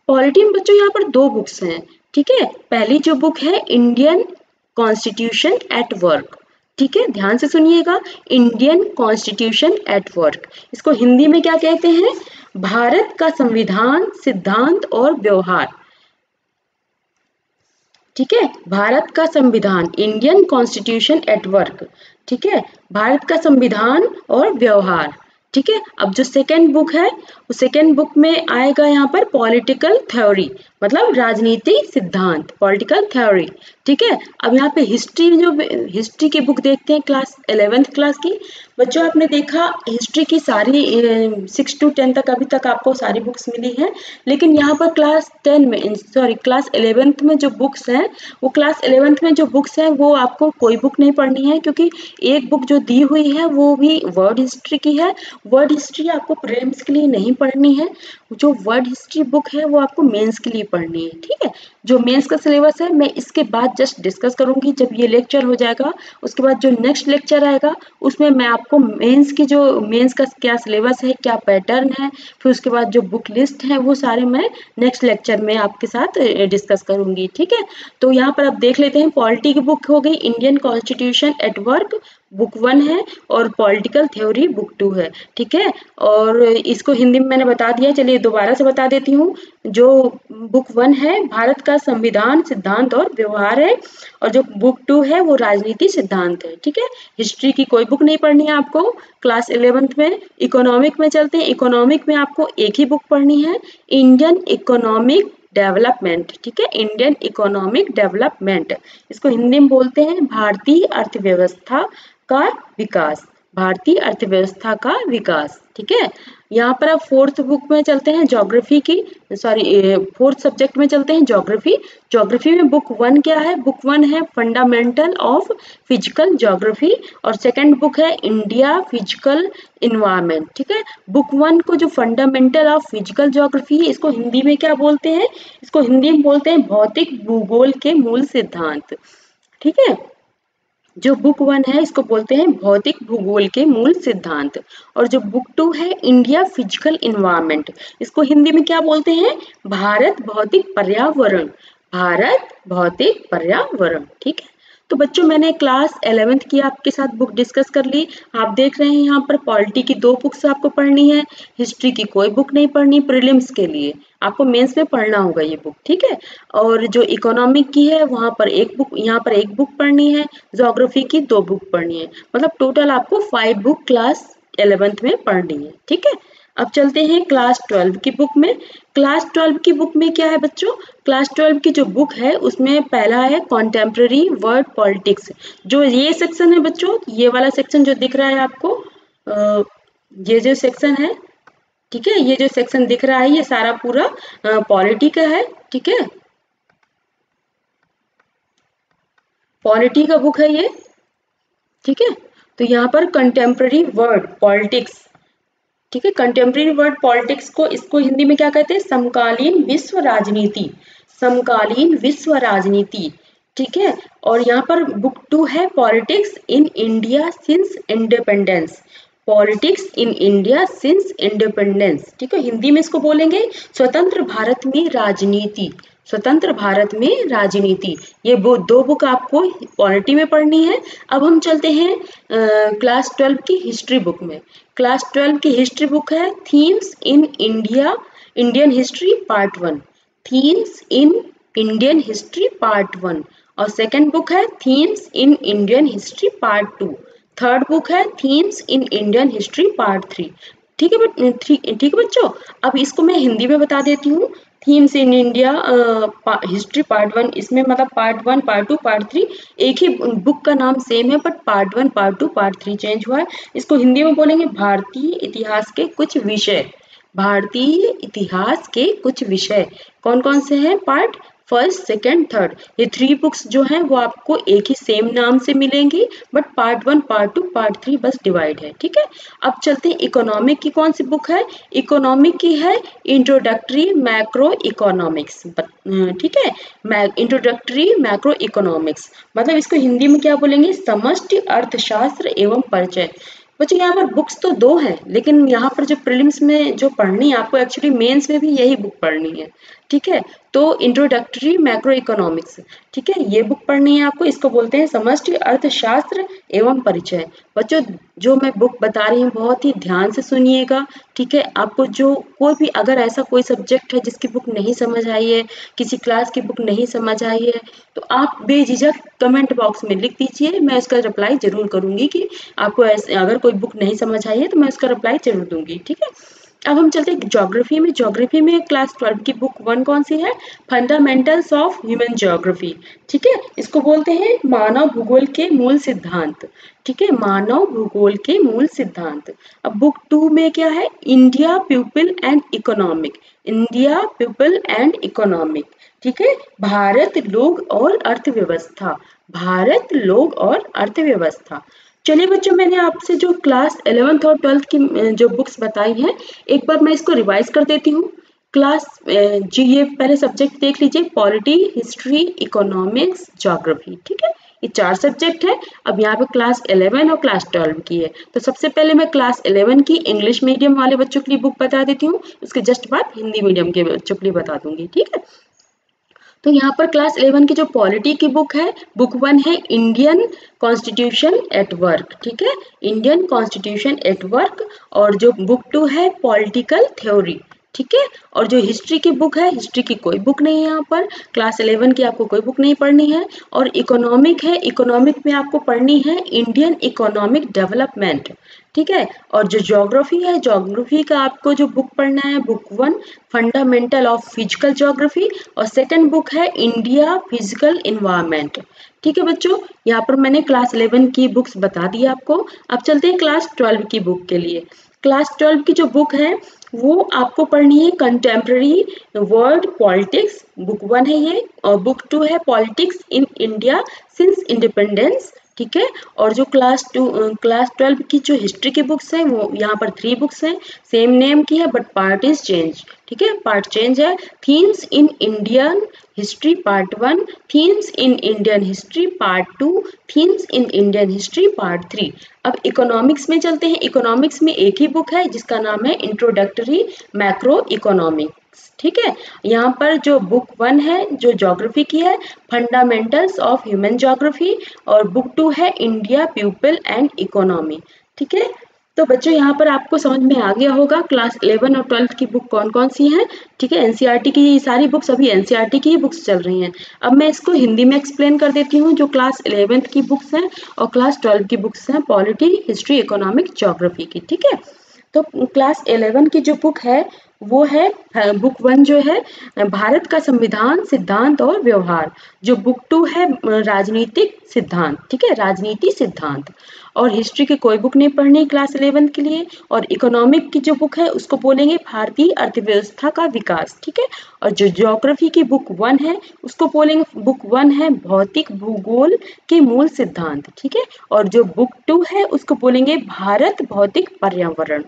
पॉलिटी में बच्चों यहाँ पर 2 बुक्स हैं। ठीक है, पहली जो बुक है इंडियन कॉन्स्टिट्यूशन एट वर्क। ठीक है, ध्यान से सुनिएगा, इंडियन कॉन्स्टिट्यूशन एट वर्क, इसको हिंदी में क्या कहते हैं, भारत का संविधान, सिद्धांत और व्यवहार। ठीक है, भारत का संविधान, इंडियन कॉन्स्टिट्यूशन एट वर्क। ठीक है, भारत का संविधान और व्यवहार। ठीक है, अब जो सेकेंड बुक है उस सेकेंड बुक में आएगा यहाँ पर पॉलिटिकल थ्योरी, मतलब राजनीति सिद्धांत, पॉलिटिकल थ्योरी। ठीक है, अब यहाँ पे हिस्ट्री की बुक देखते हैं क्लास 11th क्लास की। बच्चों आपने देखा हिस्ट्री की सारी 6 to 10 तक अभी तक आपको सारी बुक्स मिली हैं, लेकिन यहाँ पर क्लास 11th में जो बुक्स हैं वो क्लास 11th में जो बुक्स हैं वो आपको कोई बुक नहीं पढ़नी है, क्योंकि एक बुक जो दी हुई है वो भी वर्ड हिस्ट्री की है। वर्ड हिस्ट्री आपको प्रीलिम्स के लिए नहीं पढ़नी है, जो वर्ड हिस्ट्री बुक है वो आपको मेंस के लिए पढ़नी है। ठीक है, जो मेंस का सिलेबस है मैं इसके बाद जस्ट डिस्कस करूंगी, जब ये लेक्चर हो जाएगा उसके बाद जो नेक्स्ट लेक्चर आएगा उसमें मैं आपको मेंस का क्या सिलेबस है, क्या पैटर्न है, फिर उसके बाद जो बुक लिस्ट है वो सारे मैं नेक्स्ट लेक्चर में आपके साथ डिस्कस करूंगी। ठीक है, तो यहाँ पर आप देख लेते हैं पॉलिटी की बुक हो गई Indian constitution at work, book 1 है, और पॉलिटिकल थ्योरी बुक 2 है। ठीक है, और इसको हिंदी में मैंने बता दिया, चलिए दोबारा से बता देती हूँ। जो बुक 1 है भारत का संविधान, सिद्धांत और व्यवहार है, और जो बुक 2 है वो राजनीति सिद्धांत है। ठीक है, हिस्ट्री की कोई बुक नहीं पढ़नी है आपको क्लास 11th में। इकोनॉमिक में चलते हैं, इकोनॉमिक में आपको एक ही बुक पढ़नी है, इंडियन इकोनॉमिक डेवलपमेंट। ठीक है, इंडियन इकोनॉमिक डेवलपमेंट, इसको हिंदी में बोलते हैं भारतीय अर्थव्यवस्था का विकास, भारतीय अर्थव्यवस्था का विकास। ठीक है, यहाँ पर आप फोर्थ बुक में चलते हैं ज्योग्राफी की, सॉरी फोर्थ सब्जेक्ट में चलते हैं ज्योग्राफी। ज्योग्राफी में बुक 1 क्या है? बुक 1 है फंडामेंटल ऑफ फिजिकल ज्योग्राफी और सेकंड बुक है इंडिया फिजिकल इन्वायरमेंट। ठीक है, बुक 1 को जो फंडामेंटल ऑफ फिजिकल ज्योग्राफी है, इसको हिंदी में क्या बोलते हैं? इसको हिंदी में बोलते हैं भौतिक भूगोल के मूल सिद्धांत। ठीक है, जो बुक 1 है इसको बोलते हैं भौतिक भूगोल के मूल सिद्धांत, और जो बुक 2 है इंडिया फिजिकल इन्वायरमेंट, इसको हिंदी में क्या बोलते हैं? भारत भौतिक पर्यावरण। भारत भौतिक पर्यावरण। ठीक है, तो बच्चों मैंने क्लास 11th की आपके साथ बुक डिस्कस कर ली। आप देख रहे हैं यहाँ पर पॉलिटी की 2 बुक्स आपको पढ़नी है, हिस्ट्री की कोई बुक नहीं पढ़नी प्रीलिम्स के लिए, आपको मेंस में पढ़ना होगा ये बुक। ठीक है, और जो इकोनॉमिक की है वहाँ पर एक बुक, यहाँ पर एक बुक पढ़नी है, ज्योग्राफी की 2 बुक पढ़नी है, मतलब टोटल आपको 5 बुक क्लास 11th में पढ़नी है। ठीक है, अब चलते हैं क्लास 12 की बुक में। क्लास 12 की बुक में क्या है बच्चों? क्लास 12 की जो बुक है उसमें पहला है कॉन्टेम्प्ररी वर्ल्ड पॉलिटिक्स। जो ये सेक्शन है बच्चों, ये वाला सेक्शन जो दिख रहा है आपको, ये जो सेक्शन है, ठीक है, ये जो सेक्शन दिख रहा है ये सारा पूरा पॉलिटी का है। ठीक है, पॉलिटी का बुक है ये। ठीक है, तो यहाँ पर कंटेम्प्ररी वर्ल्ड पॉलिटिक्स, ठीक है, कंटेम्प्रेरी वर्ल्ड पॉलिटिक्स को, इसको हिंदी में क्या कहते हैं? समकालीन विश्व राजनीति। समकालीन विश्व राजनीति। ठीक है, और यहाँ पर बुक 2 है politics in India since independence. Politics in India since independence. ठीक है, हिंदी में इसको बोलेंगे स्वतंत्र भारत में राजनीति। स्वतंत्र भारत में राजनीति। ये 2 बुक आपको पॉलिटी में पढ़नी है। अब हम चलते हैं क्लास 12 की हिस्ट्री बुक में। क्लास 12 की हिस्ट्री बुक है themes in India, Indian history part 1। Themes in Indian history part 1, और सेकंड बुक है themes in Indian history part 2। Third book है themes in Indian history part 3। ठीक है ठीक है बच्चों, अब इसको मैं हिंदी में बता देती हूँ। Themes in India history part 1, इसमें मतलब पार्ट 1, पार्ट 2, पार्ट 3 एक ही बुक का नाम सेम है, but part 1, part 2, part 3 change हुआ है। इसको हिंदी में बोलेंगे भारतीय इतिहास के कुछ विषय। भारतीय इतिहास के कुछ विषय कौन कौन से हैं? पार्ट 1, 2, 3। ये 3 बुक्स जो हैं वो आपको एक ही सेम नाम से मिलेंगी, बट पार्ट 1, पार्ट 2, पार्ट 3 बस डिवाइड है। ठीक है, अब चलते हैं इकोनॉमिक की कौन सी बुक है? इकोनॉमिक की है इंट्रोडक्टरी मैक्रो इकोनॉमिक्स। ठीक है, इंट्रोडक्टरी मैक्रो इकोनॉमिक्स, मतलब इसको हिंदी में क्या बोलेंगे? समष्टि अर्थशास्त्र एवं परिचय। बच्चों यहाँ पर बुक्स तो 2 हैं, लेकिन यहाँ पर जो प्रीलिम्स में जो पढ़नी है आपको, एक्चुअली मेंस में भी यही बुक पढ़नी है। ठीक है, तो इंट्रोडक्टरी मैक्रो इकोनॉमिक्स, ठीक है, ये बुक पढ़नी है आपको। इसको बोलते हैं समष्टि अर्थशास्त्र एवं परिचय। बच्चों जो मैं बुक बता रही हूँ बहुत ही ध्यान से सुनिएगा। ठीक है, आपको जो कोई भी अगर ऐसा कोई सब्जेक्ट है जिसकी बुक नहीं समझ आई है, किसी क्लास की बुक नहीं समझ आई है, तो आप बेझिझक कमेंट बॉक्स में लिख दीजिए, मैं उसका रिप्लाई जरूर करूंगी कि आपको ऐसे अगर कोई बुक नहीं समझ आई है तो मैं उसका रिप्लाई जरूर दूंगी। ठीक है, अब हम चलते हैं ज्योग्राफी में। ज्योग्राफी में क्लास 12 की बुक 1 कौन सी है? Fundamentals of human geography. ठीक है, इसको बोलते हैं मानव भूगोल के मूल सिद्धांत। ठीक है, मानव भूगोल के मूल सिद्धांत। अब बुक 2 में क्या है? India people and economic. India people and economic. ठीक है, भारत लोग और अर्थव्यवस्था। भारत लोग और अर्थव्यवस्था। चलिए बच्चों, मैंने आपसे जो क्लास 11th और 12th की जो बुक्स बताई हैं, एक बार मैं इसको रिवाइज कर देती हूँ। क्लास जी, ये पहले सब्जेक्ट देख लीजिए, पॉलिटी, हिस्ट्री, इकोनॉमिक्स, ज्योग्राफी। ठीक है, ये 4 सब्जेक्ट है। अब यहाँ पे क्लास 11 और क्लास 12 की है, तो सबसे पहले मैं क्लास 11 की इंग्लिश मीडियम वाले बच्चों के लिए बुक बता देती हूँ, उसके जस्ट बाद हिंदी मीडियम के बच्चों के लिए बता दूंगी। ठीक है, तो यहाँ पर क्लास 11 की जो पॉलिटी की बुक है, बुक 1 है इंडियन कॉन्स्टिट्यूशन एट वर्क। ठीक है, इंडियन कॉन्स्टिट्यूशन एट वर्क, और जो बुक 2 है पॉलिटिकल थ्योरी। ठीक है, और जो हिस्ट्री की बुक है, हिस्ट्री की कोई बुक नहीं है यहाँ पर, क्लास 11 की आपको कोई बुक नहीं पढ़नी है। और इकोनॉमिक है, इकोनॉमिक में आपको पढ़नी है इंडियन इकोनॉमिक डेवलपमेंट। ठीक है। और जो ज्योग्राफी है, ज्योग्राफी का आपको जो बुक पढ़ना है, book 1 fundamental of physical geography, और सेकंड बुक है इंडिया फिजिकल इन्वायरमेंट। ठीक है बच्चों, यहाँ पर मैंने क्लास 11 की बुक्स बता दी आपको। अब चलते हैं क्लास 12 की बुक के लिए। क्लास 12 की जो बुक है वो आपको पढ़नी है कंटेम्प्रेरी वर्ल्ड पॉलिटिक्स, बुक 1 है ये, और बुक 2 है politics in India since independence. ठीक है। और जो क्लास 12 की जो हिस्ट्री की बुक्स हैं वो यहाँ पर 3 बुक्स हैं, सेम नेम की है बट पार्ट इज चेंज। ठीक है, पार्ट चेंज है। Themes in Indian history part 1, themes in Indian history part 2, themes in Indian history part 3। अब इकोनॉमिक्स में चलते हैं। इकोनॉमिक्स में एक ही बुक है जिसका नाम है इंट्रोडक्टरी मैक्रो इकोनॉमिक्स। ठीक है। यहाँ पर जो बुक 1 है जो ज्योग्राफी की है, फंडामेंटल्स ऑफ ह्यूमन ज्योग्राफी, और बुक 2 है इंडिया पीपल एंड इकोनॉमी। ठीक है। तो बच्चों यहाँ पर आपको समझ में आ गया होगा क्लास 11 और 12 की बुक कौन कौन सी हैं। ठीक है, एनसीईआरटी की सारी बुक्स, अभी एनसीईआरटी की ही बुक्स चल रही हैं। अब मैं इसको हिंदी में एक्सप्लेन कर देती हूँ। जो क्लास 11 की बुक्स हैं और क्लास 12 की बुक्स हैं पॉलिटी, हिस्ट्री, इकोनॉमिक, ज्योग्राफी की। ठीक है। तो क्लास 11 की जो बुक है वो है बुक 1 जो है भारत का संविधान, सिद्धांत और व्यवहार। जो बुक 2 है राजनीतिक सिद्धांत। ठीक है, राजनीति सिद्धांत। और हिस्ट्री की कोई बुक नहीं पढ़नी क्लास 11 के लिए। और इकोनॉमिक की जो बुक है उसको बोलेंगे भारतीय अर्थव्यवस्था का विकास। ठीक है। और जो ज्योग्राफी की बुक 1 है उसको बोलेंगे, बुक 1 है भौतिक भूगोल के मूल सिद्धांत। ठीक है। और जो बुक 2 है उसको बोलेंगे भारत भौतिक पर्यावरण।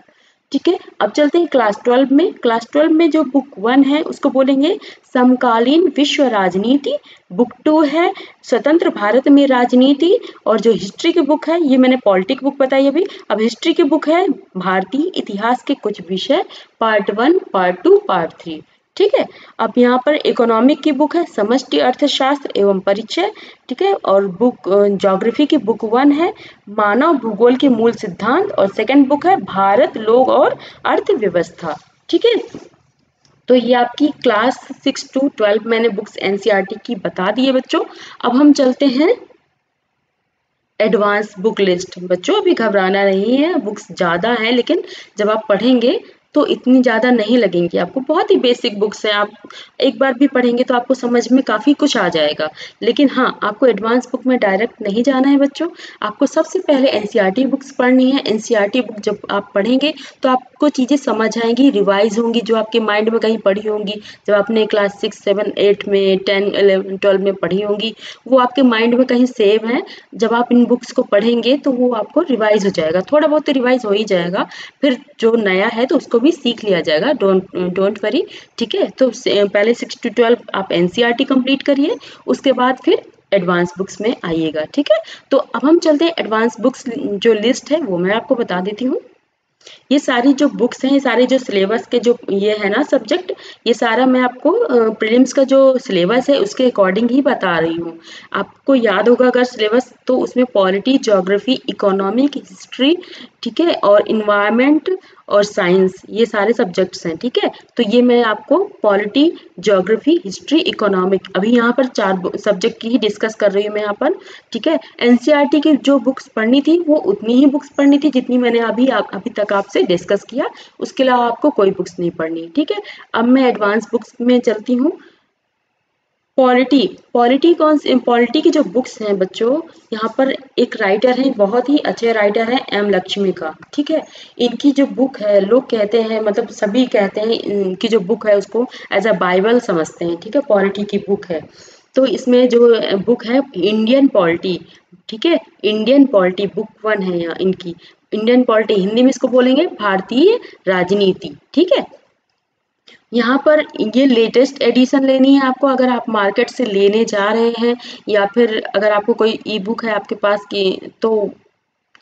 ठीक है। अब चलते हैं क्लास 12 में। क्लास 12 में जो बुक 1 है उसको बोलेंगे समकालीन विश्व राजनीति। बुक 2 है स्वतंत्र भारत में राजनीति। और जो हिस्ट्री की बुक है, ये मैंने पॉलिटिक बुक बताई अभी। अब हिस्ट्री की बुक है भारतीय इतिहास के कुछ विषय, पार्ट 1, पार्ट 2, पार्ट 3। ठीक है। अब यहाँ पर इकोनॉमिक की बुक है समष्टि अर्थशास्त्र एवं परिचय। ठीक है। और बुक ज्योग्राफी की बुक 1 है मानव भूगोल के मूल सिद्धांत, और सेकंड बुक है भारत, लोग और अर्थव्यवस्था। ठीक है। तो ये आपकी क्लास 6 to 12 मैंने बुक्स एनसीईआरटी की बता दी है बच्चों। अब हम चलते हैं एडवांस बुक लिस्ट। बच्चों अभी घबराना नहीं है, बुक्स ज़्यादा हैं लेकिन जब आप पढ़ेंगे तो इतनी ज़्यादा नहीं लगेंगी आपको। बहुत ही बेसिक बुक्स हैं, आप एक बार भी पढ़ेंगे तो आपको समझ में काफ़ी कुछ आ जाएगा। लेकिन हाँ, आपको एडवांस बुक में डायरेक्ट नहीं जाना है बच्चों। आपको सबसे पहले एनसीईआरटी बुक्स पढ़नी है। एनसीईआरटी बुक जब आप पढ़ेंगे तो आपको चीज़ें समझ आएंगी, रिवाइज होंगी, जो आपके माइंड में कहीं पढ़ी होंगी, जब आपने क्लास 6, 7, 8 में, 10, 11, 12 में पढ़ी होंगी, वो आपके माइंड में कहीं सेव है। जब आप इन बुक्स को पढ़ेंगे तो वो आपको रिवाइज हो जाएगा, थोड़ा बहुत तो रिवाइज हो ही जाएगा। फिर जो नया है तो उसको भी सीख लिया जाएगा, डोंट वरी। ठीक है। तो पहले 6 to 12 आप एनसीईआरटी कंप्लीट करिए, उसके बाद फिर एडवांस बुक्स में आइएगा। ठीक है। तो अब हम चलते हैं एडवांस बुक्स जो लिस्ट है वो मैं आपको बता देती हूँ। ये सारी जो बुक्स हैं, ये सारे जो सिलेबस के जो ये है ना सब्जेक्ट, ये सारा मैं आपको प्रीलिम्स का जो सिलेबस है उसके अकॉर्डिंग ही बता रही हूँ। आपको याद होगा अगर सिलेबस, तो उसमें पॉलिटी, ज्योग्राफी, इकोनॉमिक, हिस्ट्री, ठीक है, और इन्वायरमेंट और साइंस, ये सारे सब्जेक्ट्स हैं। ठीक है। तो ये मैं आपको पॉलिटी, ज्योग्राफी, हिस्ट्री, इकोनॉमिक, अभी यहाँ पर 4 सब्जेक्ट की ही डिस्कस कर रही हूँ मैं यहाँ पर। ठीक है। एनसीईआरटी की जो बुक्स पढ़नी थी वो उतनी ही बुक्स पढ़नी थी जितनी मैंने अभी तक आपसे डिस्कस किया, उसके अलावा आपको कोई बुक्स नहीं पढ़नी। ठीक है। अब मैं एडवांस बुक्स में चलती हूँ। पॉलिटी, पॉलिटी की जो बुक्स हैं बच्चों, यहाँ पर एक राइटर हैं, बहुत ही अच्छे राइटर हैं, एम लक्ष्मी का। ठीक है। इनकी जो बुक है, लोग कहते हैं, मतलब सभी कहते हैं, इनकी जो बुक है उसको एज अ बाइबल समझते हैं। ठीक है। पॉलिटी की बुक है। तो इसमें जो बुक है इंडियन पॉलिटी, ठीक है, इंडियन पॉलिटी बुक 1 है यहाँ इनकी। इंडियन पॉलिटी हिंदी में इसको बोलेंगे भारतीय राजनीति। ठीक है। यहाँ पर ये लेटेस्ट एडिशन लेनी है आपको, अगर आप मार्केट से लेने जा रहे हैं, या फिर अगर आपको कोई ई बुक है आपके पास की, तो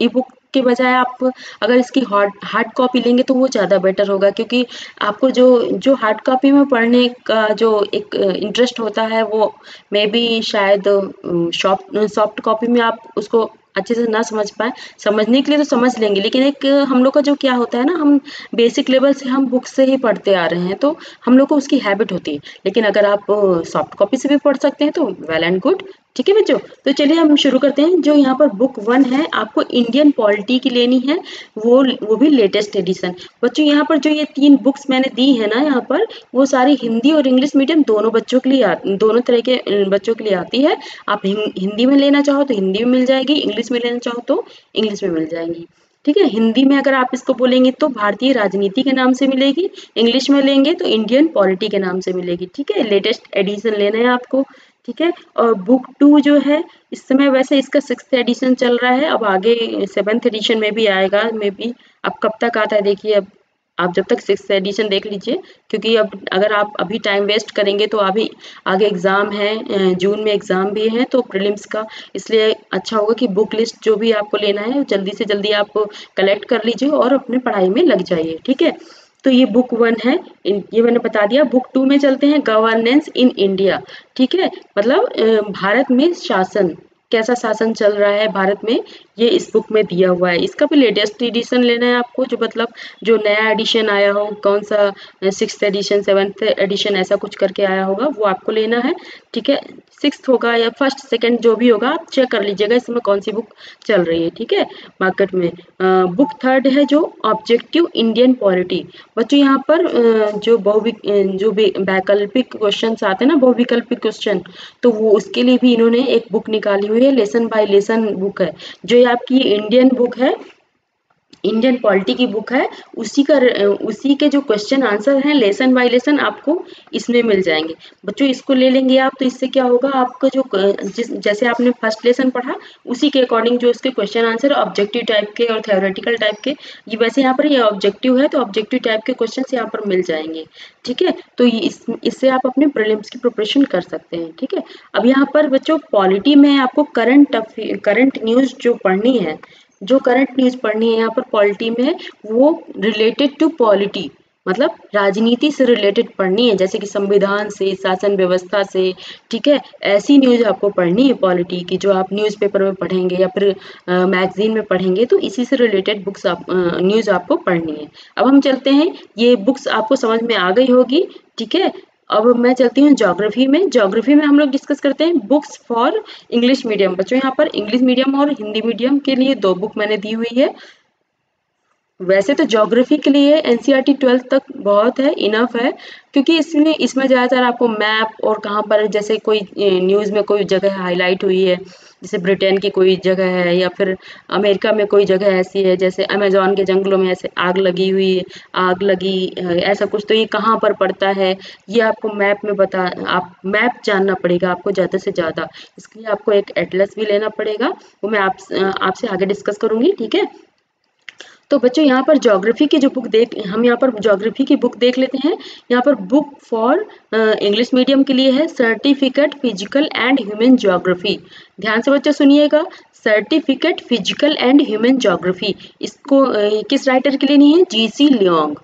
ई बुक के बजाय आप अगर इसकी हार्ड कॉपी लेंगे तो वो ज़्यादा बेटर होगा, क्योंकि आपको जो जो हार्ड कॉपी में पढ़ने का जो एक इंटरेस्ट होता है वो मे बी शायद सॉफ्ट कॉपी में आप उसको अच्छे से ना समझ पाए। समझने के लिए तो समझ लेंगे, लेकिन एक हम लोग का जो क्या होता है ना, हम बेसिक लेवल से हम बुक से ही पढ़ते आ रहे हैं, तो हम लोग को उसकी हैबिट होती है। लेकिन अगर आप सॉफ्ट कॉपी से भी पढ़ सकते हैं तो वेल एंड गुड। ठीक है बच्चों, तो चलिए हम शुरू करते हैं। जो यहाँ पर बुक 1 है आपको इंडियन पॉलिटी की लेनी है, वो भी लेटेस्ट एडिशन। बच्चों यहाँ पर जो ये 3 बुक्स मैंने दी है ना यहाँ पर, वो सारी हिंदी और इंग्लिश मीडियम दोनों बच्चों के लिए दोनों तरह के बच्चों के लिए आती है। आप हिंदी में लेना चाहो तो हिंदी में मिल जाएगी, इंग्लिश में लेना चाहो तो इंग्लिश में मिल जाएंगी। ठीक है, हिंदी में अगर आप इसको बोलेंगे तो भारतीय राजनीति के नाम से मिलेगी, इंग्लिश में लेंगे तो इंडियन पॉलिटी के नाम से मिलेगी। ठीक है, लेटेस्ट एडिशन लेना है आपको। ठीक है, और बुक 2 जो है इस समय वैसे इसका 6th एडिशन चल रहा है, अब आगे 7th एडिशन में भी आएगा मे बी। अब कब तक आता है देखिए, अब आप जब तक 6th एडिशन देख लीजिए, क्योंकि अब अगर आप अभी टाइम वेस्ट करेंगे तो अभी आगे एग्ज़ाम है, जून में एग्ज़ाम भी है तो प्रीलिम्स का, इसलिए अच्छा होगा कि बुक लिस्ट जो भी आपको लेना है जल्दी से जल्दी आप कलेक्ट कर लीजिए और अपने पढ़ाई में लग जाइए। ठीक है, तो ये बुक 1 है, ये मैंने बता दिया। बुक 2 में चलते हैं, गवर्नेंस इन इंडिया। ठीक है, मतलब भारत में शासन, कैसा शासन चल रहा है भारत में, ये इस बुक में दिया हुआ है। इसका भी लेटेस्ट एडिशन लेना है आपको, जो मतलब जो नया एडिशन आया हो, कौन सा 6th एडिशन 7th एडिशन ऐसा कुछ करके आया होगा, वो आपको लेना है। ठीक है, 6th होगा या 1st 2nd जो भी होगा, आप चेक कर लीजिएगा इस समय कौन सी बुक चल रही है। ठीक है, मार्केट में। बुक 3 है जो ऑब्जेक्टिव इंडियन पॉलिटी। बच्चों यहाँ पर जो वैकल्पिक क्वेश्चन आते हैं ना, बहुविकल्पिक क्वेश्चन, तो वो उसके लिए भी इन्होंने एक बुक निकाली हुई है, लेसन बाय लेसन बुक है। जो ये आपकी इंडियन बुक है, इंडियन पॉलिटी की बुक है, उसी के जो क्वेश्चन आंसर हैं लेसन बाय लेसन आपको इसमें मिल जाएंगे। बच्चों इसको ले लेंगे आप, तो इससे क्या होगा, आपका जो जैसे आपने फर्स्ट लेसन पढ़ा उसी के अकॉर्डिंग जो उसके क्वेश्चन आंसर ऑब्जेक्टिव टाइप के और थ्योरेटिकल टाइप के, ये वैसे यहाँ पर ये ऑब्जेक्टिव है तो ऑब्जेक्टिव टाइप के क्वेश्चन यहाँ पर मिल जाएंगे। ठीक है, तो इससे आप अपने प्रीलिम्स की प्रिपरेशन कर सकते हैं। ठीक है, अब यहाँ पर बच्चों पॉलिटी में आपको करंट न्यूज जो पढ़नी है, जो करंट न्यूज़ पढ़नी है यहाँ पर पॉलिटी में, वो रिलेटेड टू पॉलिटी, मतलब राजनीति से रिलेटेड पढ़नी है, जैसे कि संविधान से, शासन व्यवस्था से। ठीक है, ऐसी न्यूज़ आपको पढ़नी है पॉलिटी की, जो आप न्यूज़पेपर में पढ़ेंगे या फिर मैगजीन में पढ़ेंगे, तो इसी से रिलेटेड बुक्स न्यूज़ आपको पढ़नी है। अब हम चलते हैं, ये बुक्स आपको समझ में आ गई होगी। ठीक है, अब मैं चलती हूँ ज्योग्राफी में। ज्योग्राफी में हम लोग डिस्कस करते हैं बुक्स फॉर इंग्लिश मीडियम। बच्चों यहाँ पर इंग्लिश मीडियम और हिंदी मीडियम के लिए 2 बुक मैंने दी हुई है। वैसे तो ज्योग्राफी के लिए एनसीईआरटी 12th तक बहुत है, इनफ है, क्योंकि इसमें ज़्यादातर आपको मैप और कहाँ पर, जैसे कोई न्यूज़ में कोई जगह हाईलाइट हुई है, जैसे ब्रिटेन की कोई जगह है या फिर अमेरिका में कोई जगह ऐसी है, जैसे अमेजोन के जंगलों में ऐसे आग लगी हुई है, आग लगी ऐसा कुछ, तो ये कहाँ पर पड़ता है, ये आपको मैप में आप मैप जानना पड़ेगा आपको ज़्यादा से ज़्यादा। इसके लिए आपको एक एटलस भी लेना पड़ेगा, वो मैं आपसे आगे डिस्कस करूँगी। ठीक है, तो बच्चों यहाँ पर ज्योग्राफी की जो बुक हम यहाँ पर ज्योग्राफी की बुक देख लेते हैं। यहाँ पर बुक फॉर इंग्लिश मीडियम के लिए है, certificate physical and human geography. ध्यान से बच्चों सुनिएगा, certificate physical and human geography, इसको किस राइटर के लिए नहीं है, जीसी लियोंग।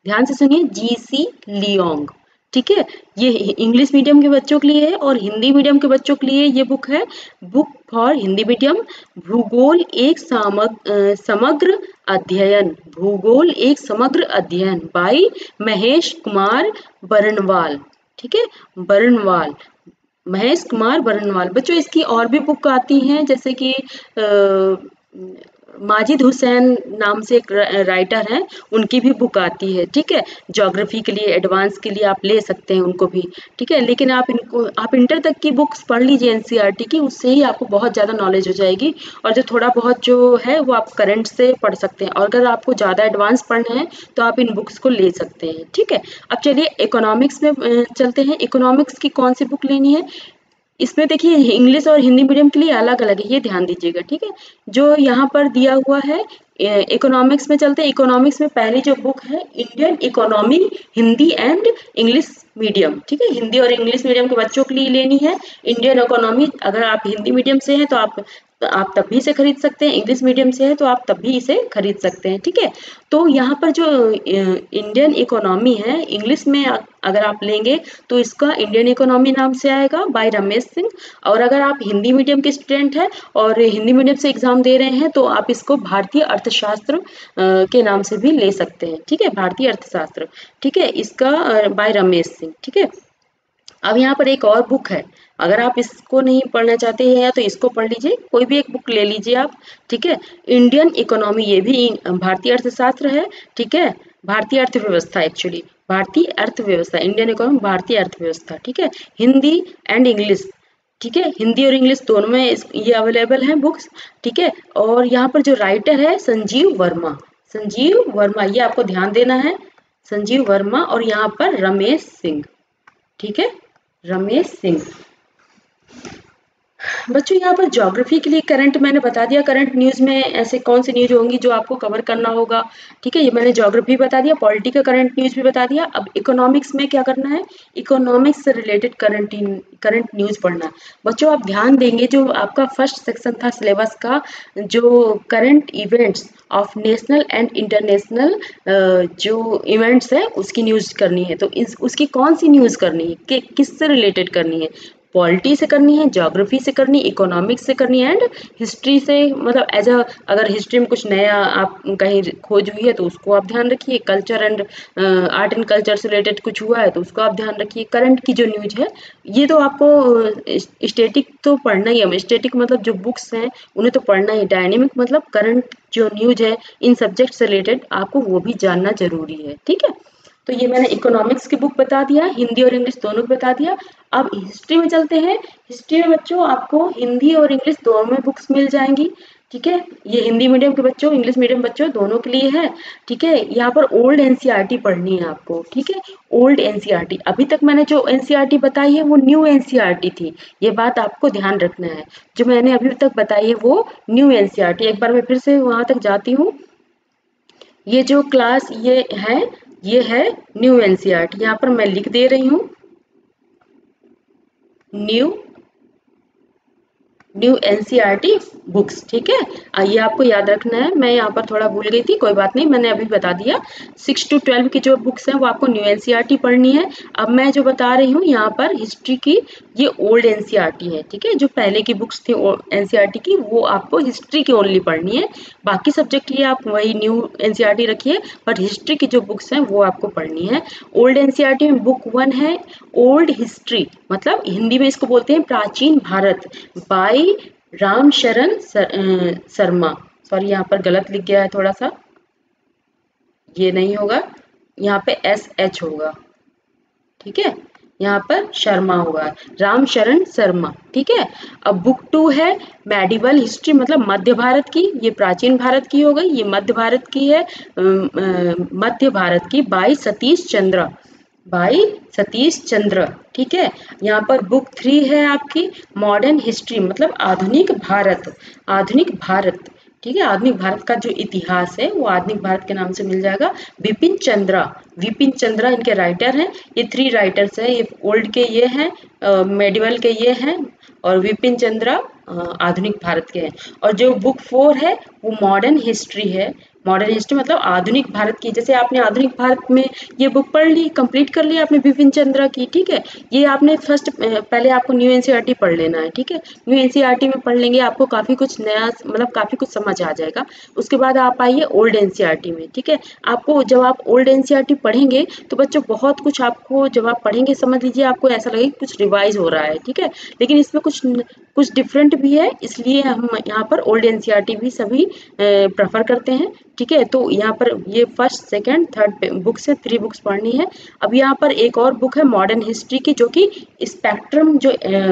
ध्यान से सुनिए, जीसी लियोंग। ठीक है, ये इंग्लिश मीडियम के बच्चों के लिए है, और हिंदी मीडियम के बच्चों के लिए ये बुक है, बुक फॉर हिंदी मीडियम, भूगोल एक समग्र अध्ययन। भूगोल एक समग्र अध्ययन बाय महेश कुमार बरनवाल। ठीक है, बरनवाल, महेश कुमार बरनवाल। बच्चों इसकी और भी बुक आती हैं, जैसे कि माजिद हुसैन नाम से एक राइटर हैं, उनकी भी बुक आती है। ठीक है, ज्योग्राफी के लिए एडवांस के लिए आप ले सकते हैं उनको भी। ठीक है, लेकिन आप इंटर तक की बुक्स पढ़ लीजिए एनसीईआरटी की, उससे ही आपको बहुत ज़्यादा नॉलेज हो जाएगी, और जो थोड़ा बहुत जो है वो आप करंट से पढ़ सकते हैं, और अगर आपको ज़्यादा एडवांस पढ़ना है तो आप इन बुक्स को ले सकते हैं। ठीक है, अब चलिए इकोनॉमिक्स में चलते हैं। इकोनॉमिक्स की कौन सी बुक लेनी है, इसमें देखिए इंग्लिश और हिंदी मीडियम के लिए अलग अलग है, ये ध्यान दीजिएगा। ठीक है, जो यहाँ पर दिया हुआ है, इकोनॉमिक्स में चलते हैं। इकोनॉमिक्स में पहली जो बुक है, Indian economy Hindi and English medium. ठीक है, हिंदी और इंग्लिश मीडियम के बच्चों के लिए लेनी है इंडियन इकोनॉमी। अगर आप हिंदी मीडियम से हैं तो आप तब भी इसे खरीद सकते हैं, इंग्लिश मीडियम से है तो आप तब भी इसे खरीद सकते हैं। ठीक है, तो यहाँ पर जो इंडियन इकोनॉमी है, इंग्लिश में अगर आप लेंगे तो इसका इंडियन इकोनॉमी नाम से आएगा, बाय रमेश सिंह। और अगर आप हिंदी मीडियम के स्टूडेंट हैं और हिंदी मीडियम से एग्जाम दे रहे हैं तो आप इसको भारतीय अर्थशास्त्र के नाम से भी ले सकते हैं। ठीक है, भारतीय अर्थशास्त्र। ठीक है, इसका बाय रमेश सिंह। ठीक है, अब यहाँ पर एक और बुक है, अगर आप इसको नहीं पढ़ना चाहते हैं तो इसको पढ़ लीजिए, कोई भी एक बुक ले लीजिए आप, ठीक है। इंडियन इकोनॉमी, ये भी भारतीय अर्थशास्त्र है, ठीक है, भारतीय अर्थव्यवस्था, एक्चुअली भारतीय अर्थव्यवस्था, इंडियन इकोनॉमी भारतीय अर्थव्यवस्था, ठीक है। हिंदी एंड इंग्लिश, ठीक है, हिंदी और इंग्लिश दोनों में ये अवेलेबल हैं बुक्स, ठीक है। और यहाँ पर जो राइटर है संजीव वर्मा, संजीव वर्मा, ये आपको ध्यान देना है, संजीव वर्मा, और यहाँ पर रमेश सिंह, ठीक है, रमेश सिंह। बच्चों यहाँ पर ज्योग्राफी के लिए करंट मैंने बता दिया, करंट न्यूज़ में ऐसे कौन सी न्यूज़ होंगी जो आपको कवर करना होगा, ठीक है, ये मैंने ज्योग्राफी बता दिया, पॉलिटी का करंट न्यूज़ भी बता दिया। अब इकोनॉमिक्स में क्या करना है, इकोनॉमिक्स से रिलेटेड करंट न्यूज़ पढ़ना है। बच्चों आप ध्यान देंगे, जो आपका फर्स्ट सेक्शन था सिलेबस का, जो current events of national and international जो इवेंट्स है उसकी न्यूज़ करनी है, तो उसकी कौन सी न्यूज़ करनी है, कि किससे रिलेटेड करनी है, पॉलिटी से करनी है, ज्योग्राफी से करनी, इकोनॉमिक्स से करनी है, एंड हिस्ट्री से, मतलब एज अ, अगर हिस्ट्री में कुछ नया आप कहीं खोज हुई है तो उसको आप ध्यान रखिए, culture and art and culture से रिलेटेड कुछ हुआ है तो उसको आप ध्यान रखिए। करंट की जो न्यूज है ये तो आपको स्टैटिक तो पढ़ना ही है, स्टैटिक मतलब जो बुक्स हैं उन्हें तो पढ़ना ही, डायनेमिक मतलब करंट जो न्यूज है इन सब्जेक्ट से रिलेटेड आपको वो भी जानना जरूरी है, ठीक है। तो ये मैंने इकोनॉमिक्स की बुक बता दिया, हिंदी और इंग्लिश दोनों को बता दिया। अब हिस्ट्री में चलते हैं। हिस्ट्री में बच्चों आपको हिंदी और इंग्लिश दोनों में बुक्स मिल जाएंगी, ठीक है। ये हिंदी मीडियम के बच्चों, इंग्लिश मीडियम बच्चों दोनों के लिए है, ठीक है। यहाँ पर ओल्ड एनसीईआरटी पढ़नी है आपको, ठीक है, ओल्ड एनसीईआरटी। अभी तक मैंने जो एनसीईआरटी बताई है वो न्यू एनसीईआरटी थी, ये बात आपको ध्यान रखना है। जो मैंने अभी तक बताई है वो न्यू एनसीईआरटी। एक बार मैं फिर से वहां तक जाती हूँ। ये जो क्लास ये है न्यू एनसीईआरटी, यहाँ पर मैं लिख दे रही हूँ न्यू एनसीईआरटी बुक्स, ठीक है। ये आपको याद रखना है, मैं यहाँ पर थोड़ा भूल गई थी, कोई बात नहीं, मैंने अभी बता दिया। 6 to 12 की जो बुक्स हैं वो आपको न्यू एनसीईआरटी पढ़नी है। अब मैं जो बता रही हूँ यहाँ पर हिस्ट्री की, ये ओल्ड एनसीईआरटी है, ठीक है। जो पहले की बुक्स थी एनसीईआरटी की वो आपको हिस्ट्री की ओनली पढ़नी है, बाकी सब्जेक्ट की आप वही न्यू एनसीईआरटी रखिए, बट हिस्ट्री की जो बुक्स हैं वो आपको पढ़नी है। ओल्ड एनसीईआरटी में बुक 1 है ओल्ड हिस्ट्री, मतलब हिंदी में इसको बोलते हैं प्राचीन भारत, बाय रामशरण शर्मा। सॉरी यहाँ पर गलत लिख गया है थोड़ा सा, ये नहीं होगा, यहाँ पे SH होगा, ठीक है, यहाँ पर शर्मा होगा, रामशरण शर्मा, ठीक है। अब बुक 2 है मेडिवल हिस्ट्री, मतलब मध्य भारत की, ये प्राचीन भारत की हो गई, ये मध्य भारत की है, मध्य भारत की, बाई सतीश चंद्र, ठीक है। यहाँ पर बुक 3 है आपकी मॉडर्न हिस्ट्री, मतलब आधुनिक भारत, ठीक है। आधुनिक भारत का जो इतिहास है वो आधुनिक भारत के नाम से मिल जाएगा। विपिन चंद्रा इनके राइटर हैं, ये 3 राइटर्स हैं, ये ओल्ड के ये हैं, मेडिवल के ये हैं, और विपिन चंद्रा आधुनिक भारत के हैं। और जो बुक 4 है वो मॉडर्न हिस्ट्री है, मॉडर्न हिस्ट्री मतलब आधुनिक भारत की, जैसे आपने आधुनिक भारत में ये बुक पढ़ ली, कंप्लीट कर ली आपने बिपिन चंद्रा की, ठीक है। ये आपने पहले आपको न्यू एनसीईआरटी पढ़ लेना है, ठीक है। न्यू एनसीईआरटी में पढ़ लेंगे आपको काफी कुछ नया, मतलब काफी कुछ समझ आ जाएगा। उसके बाद आप आइए ओल्ड एनसीईआरटी में, ठीक है। आपको जब आप ओल्ड एनसीईआरटी पढ़ेंगे तो बच्चों बहुत कुछ आपको, जब आप पढ़ेंगे समझ लीजिए आपको ऐसा लगेगा कुछ रिवाइज हो रहा है, ठीक है। लेकिन इसमें कुछ डिफरेंट भी है, इसलिए हम यहाँ पर ओल्ड एनसीईआरटी भी सभी प्रेफर करते हैं, ठीक है। तो यहाँ पर ये फर्स्ट सेकंड थर्ड बुक से 3 बुक्स पढ़नी है। अब यहाँ पर एक और बुक है मॉडर्न हिस्ट्री की, जो कि स्पेक्ट्रम जो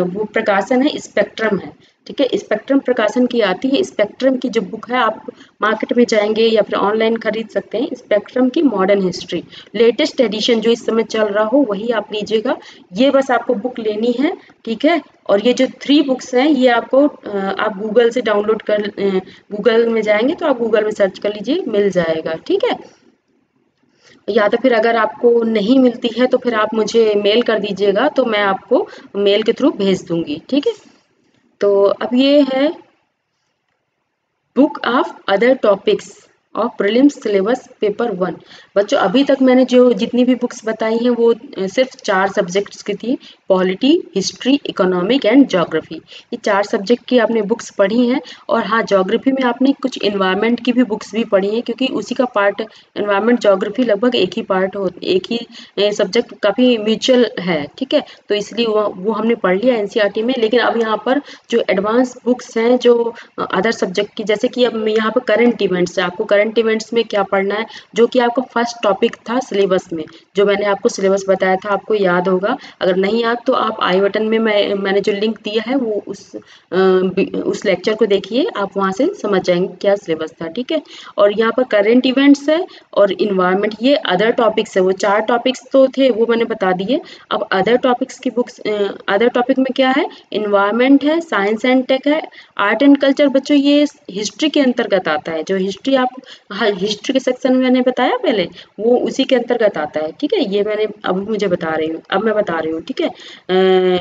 वो प्रकाशन है, स्पेक्ट्रम है, ठीक है। स्पेक्ट्रम प्रकाशन की आती है, स्पेक्ट्रम की जो बुक है आप मार्केट में जाएंगे या फिर ऑनलाइन खरीद सकते हैं, स्पेक्ट्रम की मॉडर्न हिस्ट्री, लेटेस्ट एडिशन जो इस समय चल रहा हो वही आप लीजिएगा, ये बस आपको बुक लेनी है, ठीक है। और ये जो 3 बुक्स हैं ये आपको आप गूगल से डाउनलोड कर, गूगल में जाएंगे तो आप गूगल में सर्च कर लीजिए, मिल जाएगा, ठीक है। या तो फिर अगर आपको नहीं मिलती है तो फिर आप मुझे मेल कर दीजिएगा, तो मैं आपको मेल के थ्रू भेज दूंगी, ठीक है। तो अब ये है book of other topics, of prelims syllabus paper 1। बच्चों अभी तक मैंने जो जितनी भी बुक्स बताई हैं वो सिर्फ 4 सब्जेक्ट्स की थी, polity, history, economic and geography. ये 4 सब्जेक्ट की आपने बुक्स पढ़ी हैं। और हाँ, ज्योग्राफी में आपने कुछ इन्वायरमेंट की भी बुक्स भी पढ़ी हैं, क्योंकि उसी का पार्ट इन्वायरमेंट ज्योग्राफी लगभग एक ही पार्ट हो, एक ही सब्जेक्ट काफ़ी म्यूचुअल है, ठीक है। तो इसलिए वो हमने पढ़ लिया एनसीईआरटी में। लेकिन अब यहाँ पर जो एडवांस बुक्स हैं जो अदर सब्जेक्ट की, जैसे कि अब यहाँ पर करंट इवेंट्स है, आपको करंट इवेंट्स में क्या पढ़ना है, जो कि आपका फर्स्ट टॉपिक था सिलेबस में, जो मैंने आपको सिलेबस बताया था, आपको याद होगा। अगर नहीं याद तो आप आई बटन में मैंने जो लिंक दिया है वो उस लेक्चर को देखिए, आप वहाँ से समझ जाएंगे क्या सिलेबस था, ठीक है। और यहाँ पर करंट इवेंट्स है और इन्वायरमेंट, ये अदर टॉपिक्स है। वो 4 टॉपिक्स तो थे वो मैंने बता दिए। अब अदर टॉपिक्स की बुक्स, अदर टॉपिक में क्या है, इन्वायरमेंट है, साइंस एंड टेक है, आर्ट एंड कल्चर। बच्चों ये हिस्ट्री के अंतर्गत आता है, जो हिस्ट्री आप हिस्ट्री के सेक्शन में मैंने बताया पहले, वो उसी के अंतर्गत आता है, ठीक है। ये मैंने अब मुझे बता रही हूँ, अब मैं बता रही हूँ, ठीक है।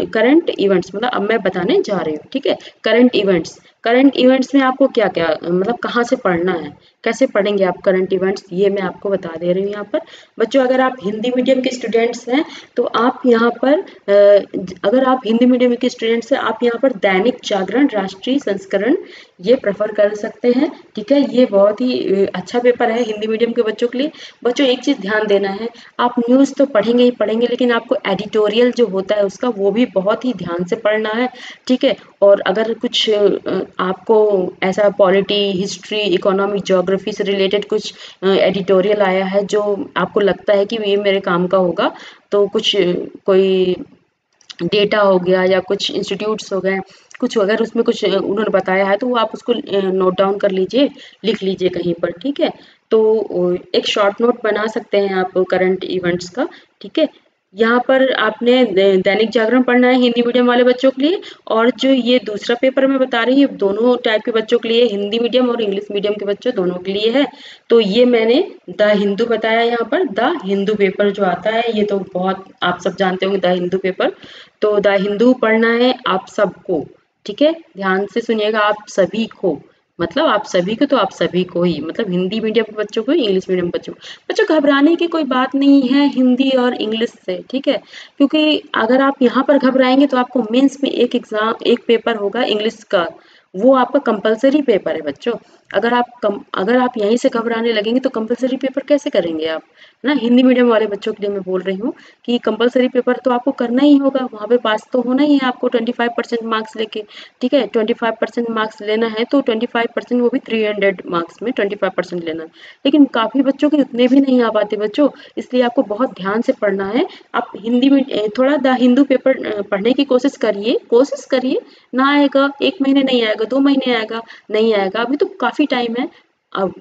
करंट इवेंट्स मतलब अब मैं बताने जा रही हूँ, ठीक है। करंट इवेंट्स में आपको क्या क्या मतलब कहाँ से पढ़ना है, कैसे पढ़ेंगे आप करंट इवेंट्स, ये मैं आपको बता दे रही हूँ यहाँ पर। बच्चों अगर आप हिंदी मीडियम के स्टूडेंट्स हैं तो आप यहाँ पर अगर आप हिंदी मीडियम के स्टूडेंट्स हैं, आप यहाँ पर दैनिक जागरण राष्ट्रीय संस्करण ये प्रेफर कर सकते हैं, ठीक है। ये बहुत ही अच्छा पेपर है हिंदी मीडियम के बच्चों के लिए। बच्चों एक चीज़ ध्यान देना है, आप न्यूज़ तो पढ़ेंगे ही पढ़ेंगे, लेकिन आपको एडिटोरियल जो होता है उसका वो भी बहुत ही ध्यान से पढ़ना है, ठीक है। और अगर कुछ आपको ऐसा पॉलिटी, हिस्ट्री, इकोनॉमिक, ज्योग्राफी से रिलेटेड कुछ एडिटोरियल आया है जो आपको लगता है कि ये मेरे काम का होगा, तो कुछ कोई डेटा हो गया या कुछ इंस्टीट्यूट्स हो गए, कुछ अगर उसमें कुछ उन्होंने बताया है तो वो आप उसको नोट डाउन कर लीजिए, लिख लीजिए कहीं पर, ठीक है। तो एक शॉर्ट नोट बना सकते हैं आप करंट इवेंट्स का, ठीक है। यहाँ पर आपने दैनिक जागरण पढ़ना है हिंदी मीडियम वाले बच्चों के लिए, और जो ये दूसरा पेपर मैं बता रही हूँ दोनों टाइप के बच्चों के लिए, हिंदी मीडियम और इंग्लिश मीडियम के बच्चों दोनों के लिए है। तो ये मैंने द हिंदू बताया, यहाँ पर द हिंदू पेपर जो आता है, ये तो बहुत आप सब जानते होंगे द हिंदू पेपर। तो द हिंदू पढ़ना है आप सबको, ठीक है। ध्यान से सुनिएगा, आप सभी को, मतलब आप सभी को, तो आप सभी को ही, मतलब हिंदी मीडियम के बच्चों को, इंग्लिश मीडियम बच्चों को। बच्चों घबराने की कोई बात नहीं है हिंदी और इंग्लिश से, ठीक है। क्योंकि अगर आप यहाँ पर घबराएंगे तो आपको मेंस में एक पेपर होगा इंग्लिश का, वो आपका कंपलसरी पेपर है बच्चों। अगर आप यहीं से घबराने लगेंगे तो कंपलसरी पेपर कैसे करेंगे आप, ना। हिंदी मीडियम वाले बच्चों के लिए मैं बोल रही हूँ कि कंपलसरी पेपर तो आपको करना ही होगा, वहाँ पे पास तो होना ही है आपको 25% मार्क्स लेके, ठीक है। 25% मार्क्स लेना है तो 25%, वो भी 300 मार्क्स में 25% लेना है। लेकिन काफ़ी बच्चों के उतने भी नहीं आ पाते बच्चों, इसलिए आपको बहुत ध्यान से पढ़ना है। आप हिंदी में थोड़ा द हिंदू पेपर पढ़ने की कोशिश करिए। ना आएगा, 1 महीने नहीं आएगा, 2 महीने आएगा, नहीं आएगा, अभी तो काफ़ी टाइम है। अब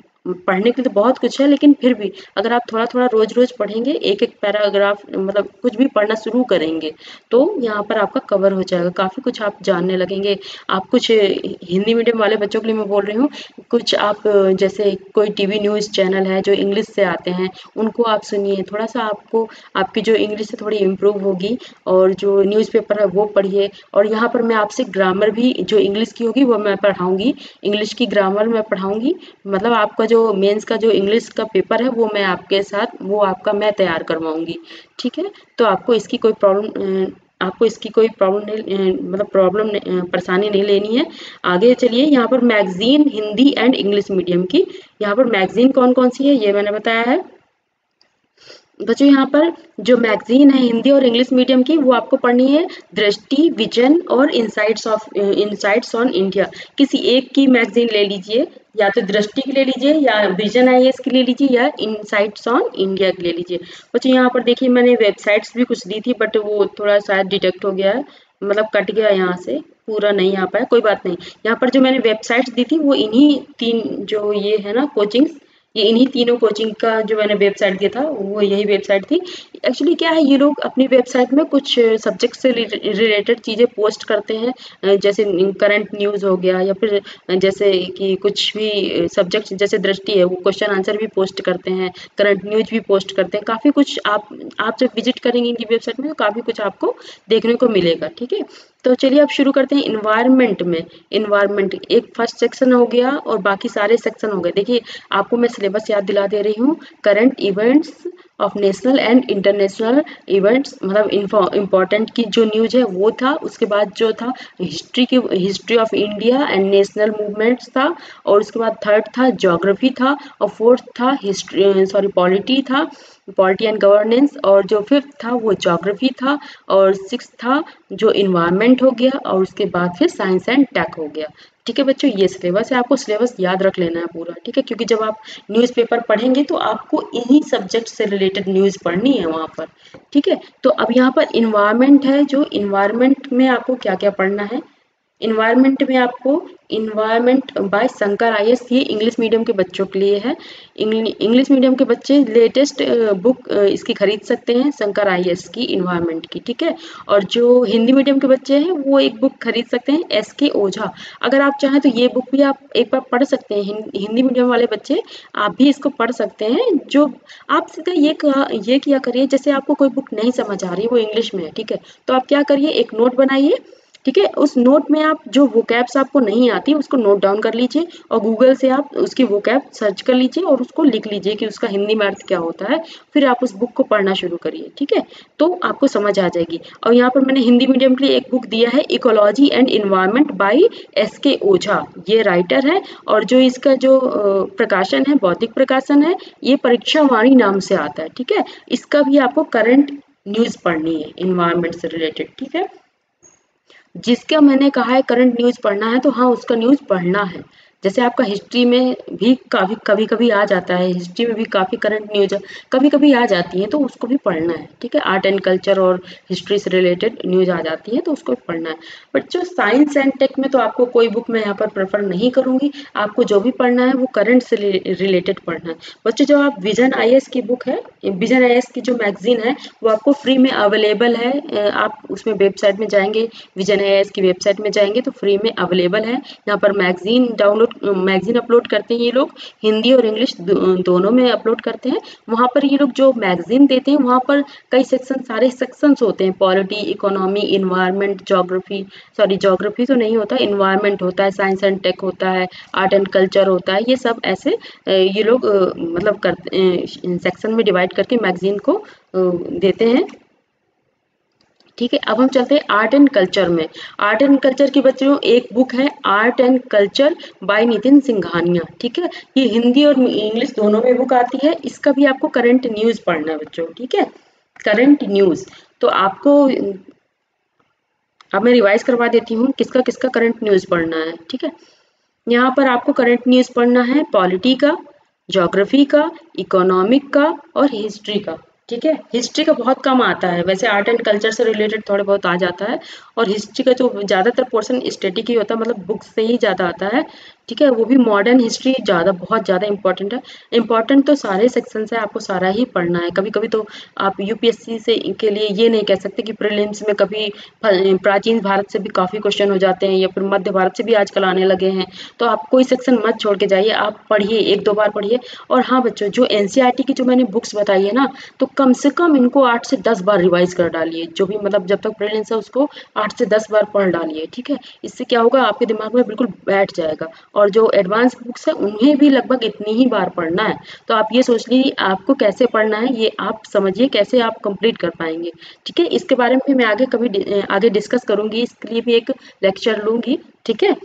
पढ़ने के लिए तो बहुत कुछ है, लेकिन फिर भी अगर आप थोड़ा-थोड़ा रोज़-रोज़ पढ़ेंगे, एक-एक पैराग्राफ मतलब कुछ भी पढ़ना शुरू करेंगे, तो यहाँ पर आपका कवर हो जाएगा, काफ़ी कुछ आप जानने लगेंगे। आप कुछ हिंदी मीडियम वाले बच्चों के लिए मैं बोल रही हूँ, कुछ आप जैसे कोई टीवी न्यूज़ चैनल है जो इंग्लिश से आते हैं, उनको आप सुनिए, थोड़ा-सा आपको आपकी जो इंग्लिश है थोड़ी इम्प्रूव होगी। और जो न्यूज़पेपर है वो पढ़िए। और यहाँ पर मैं आपसे ग्रामर भी जो इंग्लिश की होगी वो मैं पढ़ाऊँगी, इंग्लिश की ग्रामर मैं पढ़ाऊँगी। मतलब आपका जो मेंस का जो इंग्लिश का पेपर है वो मैं आपके साथ वो आपका मैं तैयार करवाऊँगी, ठीक है। तो आपको इसकी कोई प्रॉब्लम नहीं, मतलब परेशानी नहीं लेनी है। आगे चलिए, यहाँ पर magazine Hindi and English medium की, यहाँ पर मैगज़ीन कौन-कौन सी है ये मैंने बताया है। बच्चों यहाँ पर जो मैगजीन है हिंदी और इंग्लिश मीडियम की वो आपको पढ़नी है, दृष्टि, विजन और इनसाइट्स ऑन इंडिया। किसी एक की मैगजीन ले लीजिए, या तो दृष्टि की ले लीजिए, या विजन आईएएस की ले लीजिए, या इनसाइट्स ऑन इंडिया की ले लीजिए। बच्चों यहाँ पर देखिए मैंने वेबसाइट्स भी कुछ दी थी, बट वो थोड़ा शायद डिटेक्ट हो गया है, मतलब कट गया यहाँ से, पूरा नहीं आ पाया, कोई बात नहीं। यहाँ पर जो मैंने वेबसाइट्स दी थी वो इन्हीं 3 जो ये है ना कोचिंग्स, ये इन्हीं तीनों कोचिंग का जो मैंने वेबसाइट दिया था वो यही वेबसाइट थी। एक्चुअली क्या है, ये लोग अपनी वेबसाइट में कुछ सब्जेक्ट से रिलेटेड चीज़ें पोस्ट करते हैं, जैसे करंट न्यूज़ हो गया, या फिर जैसे कि कुछ भी सब्जेक्ट जैसे दृष्टि है वो क्वेश्चन आंसर भी पोस्ट करते हैं, करंट न्यूज़ भी पोस्ट करते हैं, काफ़ी कुछ आप जब विजिट करेंगे इनकी वेबसाइट में तो काफ़ी कुछ आपको देखने को मिलेगा, ठीक है। तो चलिए अब शुरू करते हैं इन्वायरमेंट में। इन्वायरमेंट एक फर्स्ट सेक्शन हो गया और बाकी सारे सेक्शन हो गए। देखिए आपको मैं सिलेबस याद दिला दे रही हूँ। Current events of national and international events, मतलब इम्पोर्टेंट की जो न्यूज है वो था। उसके बाद जो था history of India and national movements था। और उसके बाद थर्ड था ज्योग्राफी था। और फोर्थ था पॉलिटी था, पॉलिटी एंड गवर्नेंस। और जो फिफ्थ था वो ज्योग्राफी था। और सिक्स था जो इन्वायरमेंट हो गया। और उसके बाद फिर साइंस एंड टेक हो गया। ठीक है बच्चों, ये सिलेबस है, आपको सिलेबस याद रख लेना है पूरा। ठीक है, क्योंकि जब आप न्यूज़पेपर पढ़ेंगे तो आपको इन्हीं सब्जेक्ट से रिलेटेड न्यूज़ पढ़नी है वहाँ पर। ठीक है, तो अब यहाँ पर इन्वायरमेंट है, जो इन्वायरमेंट में आपको क्या क्या पढ़ना है। इन्वायरमेंट में आपको इन्वायरमेंट बाय शंकर आईएएस, ये इंग्लिश मीडियम के बच्चों के लिए है। इंग्लिश मीडियम के बच्चे लेटेस्ट बुक इसकी खरीद सकते हैं, शंकर आईएएस की इन्वायरमेंट की। ठीक है, और जो हिंदी मीडियम के बच्चे हैं वो एक बुक खरीद सकते हैं, एसके ओझा। अगर आप चाहें तो ये बुक भी आप एक बार पढ़ सकते हैं। हिंदी मीडियम वाले बच्चे आप भी इसको पढ़ सकते हैं। जो आप सीधा ये किया करिए, जैसे आपको कोई बुक नहीं समझ आ रही वो इंग्लिश में है, ठीक है, तो आप क्या करिए, एक नोट बनाइए। ठीक है, उस नोट में आप जो वोकैब्स आपको नहीं आती उसको नोट डाउन कर लीजिए और गूगल से आप उसकी वोकैब सर्च कर लीजिए और उसको लिख लीजिए कि उसका हिंदी में अर्थ क्या होता है। फिर आप उस बुक को पढ़ना शुरू करिए। ठीक है, तो आपको समझ आ जाएगी। और यहाँ पर मैंने हिंदी मीडियम के लिए एक बुक दिया है, ecology and environment by S K Ojha, ये राइटर है। और जो इसका जो प्रकाशन है, बौद्धिक प्रकाशन है, ये परीक्षा वाणी नाम से आता है। ठीक है, इसका भी आपको करंट न्यूज़ पढ़नी है इन्वायरमेंट से रिलेटेड। ठीक है, जिसका मैंने कहा है करंट न्यूज़ पढ़ना है तो हाँ उसका न्यूज़ पढ़ना है। जैसे आपका हिस्ट्री में भी काफ़ी कभी कभी आ जाता है, हिस्ट्री में भी काफ़ी करंट न्यूज कभी कभी आ जाती है तो उसको भी पढ़ना है। ठीक है, आर्ट एंड कल्चर और हिस्ट्री से रिलेटेड न्यूज आ जाती है तो उसको भी पढ़ना है। बट जो साइंस एंड टेक में तो आपको कोई बुक मैं यहाँ पर प्रेफर नहीं करूँगी। आपको जो भी पढ़ना है वो करंट से रिलेटेड पढ़ना है। बच्चों, जो आप विजन आईएएस की बुक है, विजन आईएएस की जो मैगजीन है वो आपको फ्री में अवेलेबल है। आप उसमें वेबसाइट में जाएंगे, विजन आईएएस की वेबसाइट में जाएंगे तो फ्री में अवेलेबल है। यहाँ पर मैगजीन अपलोड करते हैं ये लोग, हिंदी और इंग्लिश दोनों में अपलोड करते हैं। वहाँ पर ये लोग जो मैगजीन देते हैं वहाँ पर कई सेक्शन, सारे सेक्शंस होते हैं, पॉलिटी, इकोनॉमी, इन्वायरमेंट, ज्योग्राफी तो नहीं होता, इन्वायरमेंट होता है, साइंस एंड टेक होता है, आर्ट एंड कल्चर होता है। ये सब ऐसे ये लोग मतलब करते सेक्शन में डिवाइड करके मैगजीन को देते हैं। ठीक है, अब हम चलते हैं आर्ट एंड कल्चर में। आर्ट एंड कल्चर की बच्चों एक बुक है, art and culture by Nitin Singhania. ठीक है, ये हिंदी और इंग्लिश दोनों में बुक आती है। इसका भी आपको करंट न्यूज़ पढ़ना है बच्चों। ठीक है, करंट न्यूज़ तो आपको अब मैं रिवाइज करवा देती हूँ किसका किसका करंट न्यूज़ पढ़ना है। ठीक है, यहाँ पर आपको करंट न्यूज़ पढ़ना है पॉलिटी का, ज्योग्राफी का, इकोनॉमिक का और हिस्ट्री का। ठीक है, हिस्ट्री का बहुत कम आता है, वैसे आर्ट एंड कल्चर से रिलेटेड थोड़े बहुत आ जाता है। और हिस्ट्री का जो ज़्यादातर पोर्शन स्टैटिक ही होता है, मतलब बुक से ही ज़्यादा आता है। ठीक है, वो भी मॉडर्न हिस्ट्री बहुत ज़्यादा इंपॉर्टेंट है। इंपॉर्टेंट तो सारे सेक्शन से आपको सारा ही पढ़ना है। कभी कभी तो आप यूपीएससी से के लिए ये नहीं कह सकते कि प्रीलिम्स में कभी प्राचीन भारत से भी काफ़ी क्वेश्चन हो जाते हैं या फिर मध्य भारत से भी आजकल आने लगे हैं। तो आप कोई सेक्शन मत छोड़ के जाइए, आप पढ़िए, एक दो बार पढ़िए। और हाँ बच्चों, जो एनसीईआरटी की जो मैंने बुक्स बताई है ना, तो कम से कम इनको 8 से 10 बार रिवाइज कर डालिए। जो भी मतलब जब तक प्रीलिम्स है उसको 8 से 10 बार पढ़ डालिए। ठीक है, इससे क्या होगा, आपके दिमाग में बिल्कुल बैठ जाएगा। और जो एडवांस बुक्स है उन्हें भी लगभग इतनी ही बार पढ़ना है। तो आप ये सोच लीजिए आपको कैसे पढ़ना है, ये आप समझिए कैसे आप कंप्लीट कर पाएंगे। ठीक है, इसके बारे में मैं आगे डिस्कस करूंगी, इसके लिए भी एक लेक्चर लूंगी। ठीक है,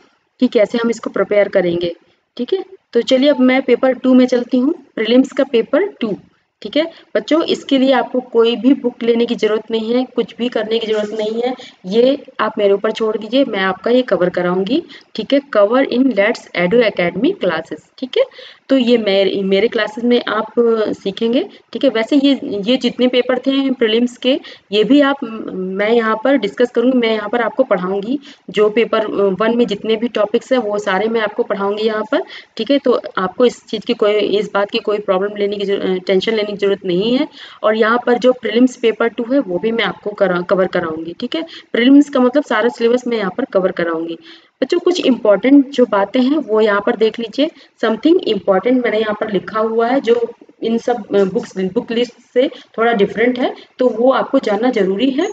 कि कैसे हम इसको प्रिपेयर करेंगे। ठीक है, तो चलिए अब मैं पेपर 2 में चलती हूँ, प्रीलिम्स का पेपर 2। ठीक है बच्चों, इसके लिए आपको कोई भी बुक लेने की जरूरत नहीं है, कुछ भी करने की जरूरत नहीं है। ये आप मेरे ऊपर छोड़ दीजिए, मैं आपका ये कवर कराऊंगी। ठीक है, cover in let's edu academy classes. ठीक है, तो ये मेरे क्लासेस में आप सीखेंगे। ठीक है, वैसे ये जितने पेपर थे प्रीलिम्स के, ये भी मैं यहाँ पर डिस्कस करूँगी, मैं यहाँ पर आपको पढ़ाऊंगी। जो पेपर 1 में जितने भी टॉपिक्स हैं वो सारे मैं आपको पढ़ाऊंगी यहाँ पर। ठीक है, तो आपको इस बात की कोई प्रॉब्लम लेने की टेंशन लेने की जरूरत नहीं है। और यहाँ पर जो प्रीलिम्स पेपर 2 है वो भी मैं आपको कवर कराऊंगी। ठीक है, प्रीलिम्स का मतलब सारा सिलेबस मैं यहाँ पर कवर कराऊंगी। बच्चों, कुछ इंपॉर्टेंट जो बातें हैं वो यहाँ पर देख लीजिए। समथिंग इंपॉर्टेंट मैंने यहाँ पर लिखा हुआ है जो इन सब बुक लिस्ट से थोड़ा डिफरेंट है, तो वो आपको जानना जरूरी है।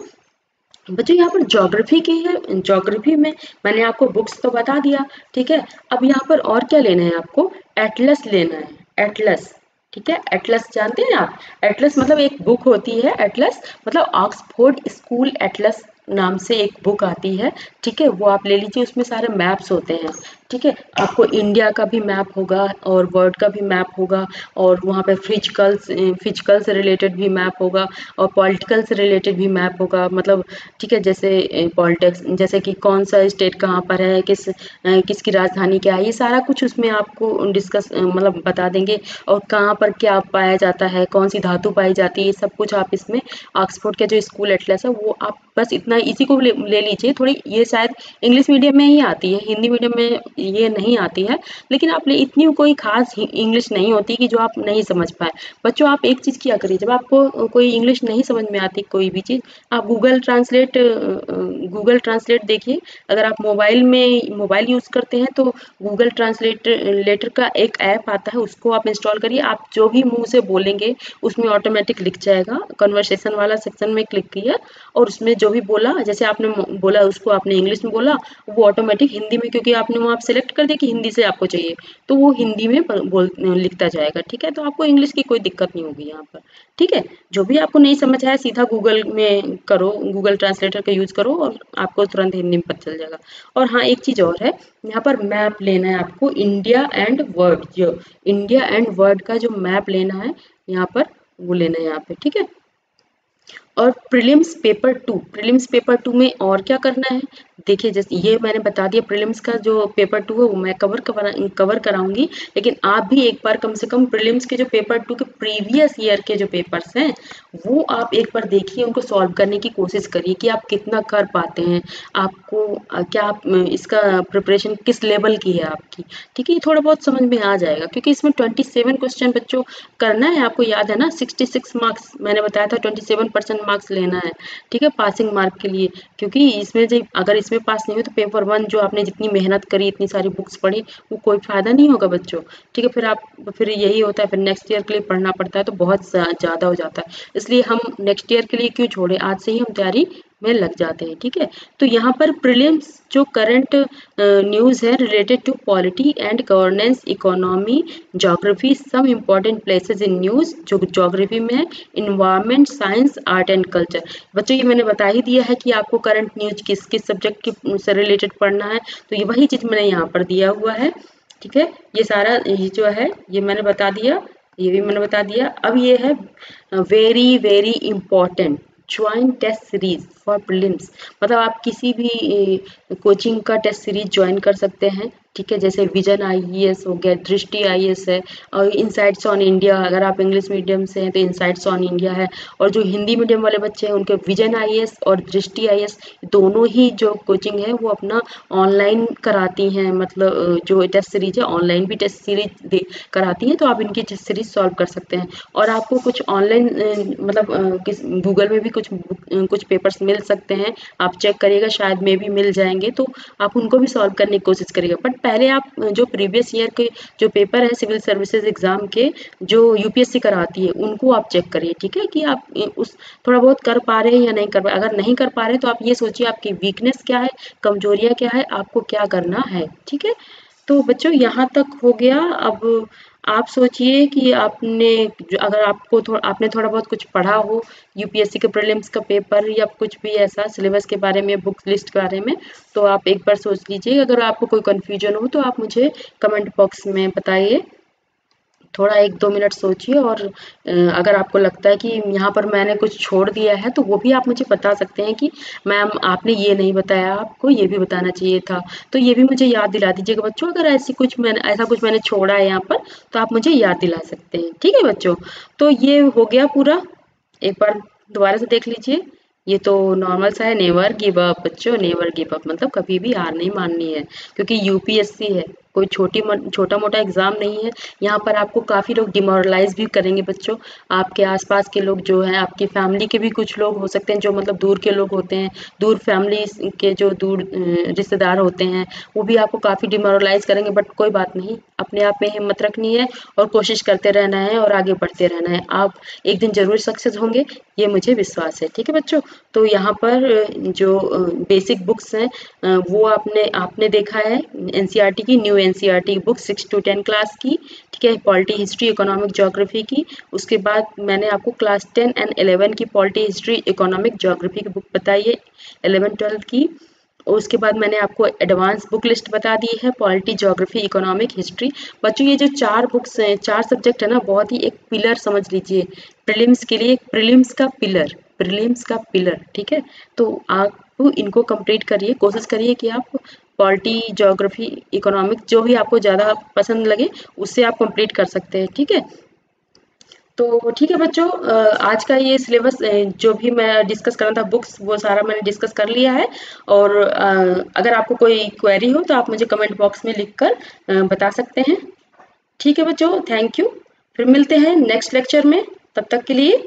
बच्चों यहाँ पर ज्योग्राफी की है, ज्योग्राफी में मैंने आपको बुक्स तो बता दिया, ठीक है। अब यहाँ पर और क्या लेना है आपको, एटलस लेना है, एटलस, ठीक है। एटलस जानते हैं आप, एटलस मतलब एक बुक होती है, एटलस मतलब ऑक्सफोर्ड स्कूल एटलस नाम से एक बुक आती है, ठीक है। वो आप ले लीजिए, उसमें सारे मैप्स होते हैं, ठीक है। आपको इंडिया का भी मैप होगा और वर्ल्ड का भी मैप होगा, और वहाँ पे फिजिकल से रिलेटेड भी मैप होगा, और पॉलिटिकल से रिलेटेड भी मैप होगा, मतलब ठीक है। जैसे पॉलिटिक्स, जैसे कि कौन सा स्टेट कहाँ पर है, किसकी राजधानी क्या है, ये सारा कुछ उसमें आपको डिस्कस मतलब बता देंगे। और कहाँ पर क्या पाया जाता है, कौन सी धातु पाई जाती है, ये सब कुछ आप इसमें ऑक्सफोर्ड के जो स्कूल एटलस है वो आप बस इतना इसी को ले लीजिए। थोड़ी ये शायद इंग्लिश मीडियम में ही आती है, हिंदी मीडियम में ये नहीं आती है, लेकिन आप ले इतनी कोई खास इंग्लिश नहीं होती कि जो आप नहीं समझ पाए। बच्चों आप एक चीज़ किया करिए, जब आपको कोई इंग्लिश नहीं समझ में आती कोई भी चीज़, आप गूगल ट्रांसलेट देखिए। अगर आप मोबाइल यूज़ करते हैं तो गूगल ट्रांसलेट लेटर का एक ऐप आता है, उसको आप इंस्टॉल करिए। आप जो भी मुंह से बोलेंगे उसमें ऑटोमेटिक लिख जाएगा, कन्वर्सेशन वाला सेक्शन में क्लिक किया और उसमें जो भी बोला, जैसे आपने बोला उसको आपने इंग्लिश में बोला, वो ऑटोमेटिक हिंदी में, क्योंकि आपने वहाँ सेलेक्ट कर दिया कि हिंदी से आपको चाहिए, तो वो हिंदी में लिखता जाएगा, ठीक है। तो आपको इंग्लिश की कोई दिक्कत नहीं होगी यहाँ पर, ठीक है। जो भी आपको नहीं समझ आया सीधा गूगल में करो, गूगल ट्रांसलेटर का यूज़ करो और आपको तुरंत हिंदी में पता चल जाएगा। और हाँ, एक चीज़ और है, यहाँ पर मैप लेना है आपको, इंडिया एंड वर्ल्ड, जो इंडिया एंड वर्ल्ड का जो मैप लेना है यहाँ पर, वो लेना है यहाँ पे, ठीक है। और प्रीलिम्स पेपर टू में और क्या करना है, देखिए जैसे ये मैंने बता दिया, प्रीलिम्स का जो पेपर टू है वो मैं कवर कराऊंगी, लेकिन आप भी एक बार कम से कम प्रीलिम्स के जो पेपर टू के प्रीवियस ईयर के जो पेपर्स हैं वो आप एक बार देखिए, उनको सॉल्व करने की कोशिश करिए कि आप कितना कर पाते हैं, आपको क्या आप इसका प्रिपरेशन किस लेवल की है आपकी, ठीक है। ये थोड़ा बहुत समझ में आ जाएगा, क्योंकि इसमें 27 क्वेश्चन बच्चों करना है, आपको याद है ना, 66 मार्क्स मैंने बताया था, 27% मार्क्स लेना है, ठीक है, पासिंग मार्क के लिए। क्योंकि इसमें जो अगर इसमें पास नहीं हो तो पेपर वन जो आपने जितनी मेहनत करी, इतनी सारी बुक्स पढ़ी, वो कोई फायदा नहीं होगा बच्चों, ठीक है। फिर यही होता है, फिर नेक्स्ट ईयर के लिए पढ़ना पड़ता है, तो बहुत ज़्यादा हो जाता है। इसलिए हम नेक्स्ट ईयर के लिए क्यों छोड़े, आज से ही हम तैयारी में लग जाते हैं, ठीक है। तो यहाँ पर प्रीलिम्स जो करंट न्यूज़ है related to polity and governance, economy, geography, some important places in news, जो ज्योग्राफी में है, environment, science, art and culture. बच्चों ये मैंने बता ही दिया है कि आपको करंट न्यूज़ किस किस सब्जेक्ट की से रिलेटेड पढ़ना है, तो ये वही चीज़ मैंने यहाँ पर दिया हुआ है, ठीक है। ये सारा ये जो है ये मैंने बता दिया, ये भी मैंने बता दिया। अब ये है very very important, join test series for prelims, मतलब आप किसी भी कोचिंग का टेस्ट सीरीज ज्वाइन कर सकते हैं, ठीक है। जैसे विजन आईएएस हो गया, दृष्टि आईएएस है, और इनसाइट्स ऑन इंडिया, अगर आप इंग्लिश मीडियम से हैं तो इनसाइट्स ऑन इंडिया है, और जो हिंदी मीडियम वाले बच्चे हैं उनके विजन आईएएस और दृष्टि आईएएस दोनों ही जो कोचिंग है वो अपना ऑनलाइन कराती हैं, मतलब जो टेस्ट सीरीज है ऑनलाइन भी टेस्ट सीरीज कराती हैं, तो आप इनकी टेस्ट सीरीज सॉल्व कर सकते हैं। और आपको कुछ ऑनलाइन मतलब किस गूगल में भी कुछ पेपर्स मिल सकते हैं, आप चेक करिएगा, शायद में भी मिल जाएंगे, तो आप उनको भी सॉल्व करने की कोशिश करिएगा। बट पहले आप जो प्रीवियस ईयर के जो पेपर है सिविल सर्विसेज एग्जाम के, जो यूपीएससी कराती है, उनको आप चेक करिए, ठीक है, कि आप उस थोड़ा बहुत कर पा रहे हैं या नहीं कर पा रहे। अगर नहीं कर पा रहे तो आप ये सोचिए आपकी वीकनेस क्या है, कमजोरियां क्या है, आपको क्या करना है, ठीक है। तो बच्चों यहाँ तक हो गया। अब आप सोचिए कि अगर आपने थोड़ा बहुत कुछ पढ़ा हो यूपीएससी के प्रीलिम्स का पेपर या कुछ भी ऐसा सिलेबस के बारे में, बुक्स लिस्ट के बारे में, तो आप एक बार सोच लीजिए। अगर आपको कोई कंफ्यूजन हो तो आप मुझे कमेंट बॉक्स में बताइए, थोड़ा 1-2 मिनट सोचिए। और अगर आपको लगता है कि यहाँ पर मैंने कुछ छोड़ दिया है तो वो भी आप मुझे बता सकते हैं कि मैम आपने ये नहीं बताया, आपको ये भी बताना चाहिए था, तो ये भी मुझे याद दिला दीजिएगा बच्चों। अगर ऐसा कुछ मैंने छोड़ा है यहाँ पर तो आप मुझे याद दिला सकते हैं, ठीक है बच्चों। तो ये हो गया पूरा, एक बार दोबारा से देख लीजिए। ये तो नॉर्मल सा है, नेवर गिव अप बच्चों, नेवर गिव अप मतलब कभी भी हार नहीं माननी है, क्योंकि यूपीएससी है, कोई छोटा मोटा एग्जाम नहीं है। यहाँ पर आपको काफ़ी लोग डिमोरलाइज भी करेंगे बच्चों। आपके आसपास के लोग जो हैं, आपकी फैमिली के भी कुछ लोग हो सकते हैं जो मतलब दूर के लोग होते हैं, दूर फैमिली के जो दूर रिश्तेदार होते हैं, वो भी आपको काफ़ी डिमोरलाइज करेंगे। बट कोई बात नहीं, अपने आप में हिम्मत रखनी है और कोशिश करते रहना है और आगे बढ़ते रहना है। आप एक दिन ज़रूर सक्सेस होंगे, ये मुझे विश्वास है। ठीक है बच्चों, तो यहाँ पर जो बेसिक बुक्स हैं वो आपने देखा है एनसीईआरटी की, new NCERT book 6 to 10 class की। ठीक है, पॉलिटी, हिस्ट्री, इकोनॉमिक, ज्योग्राफी की। उसके बाद मैंने आपको क्लास 10 एंड 11 की पॉलिटी, हिस्ट्री, इकोनॉमिक, ज्योग्राफी की बुक बताई है, 11-12 की। और उसके बाद मैंने आपको एडवांस बुक लिस्ट बता दी है, पॉलिटी, ज्योग्राफी, इकोनॉमिक, हिस्ट्री। बच्चों ये जो 4 बुक्स हैं, 4 सब्जेक्ट है ना, बहुत ही एक पिलर समझ लीजिए प्रीलिम्स के लिए, एक प्रीलिम्स का पिलर। ठीक है, तो आप इनको कंप्लीट करिए, कोशिश करिए कि आप पॉलिटी, ज्योग्राफी, इकोनॉमिक जो भी आपको ज़्यादा पसंद लगे उससे आप कंप्लीट कर सकते हैं। ठीक है, तो ठीक है बच्चों, आज का ये सिलेबस जो भी मैं डिस्कस करना था बुक्स, वो सारा मैंने डिस्कस कर लिया है। और अगर आपको कोई क्वेरी हो तो आप मुझे कमेंट बॉक्स में लिखकर बता सकते हैं। ठीक है बच्चों, थैंक यू। फिर मिलते हैं नेक्स्ट लेक्चर में, तब तक के लिए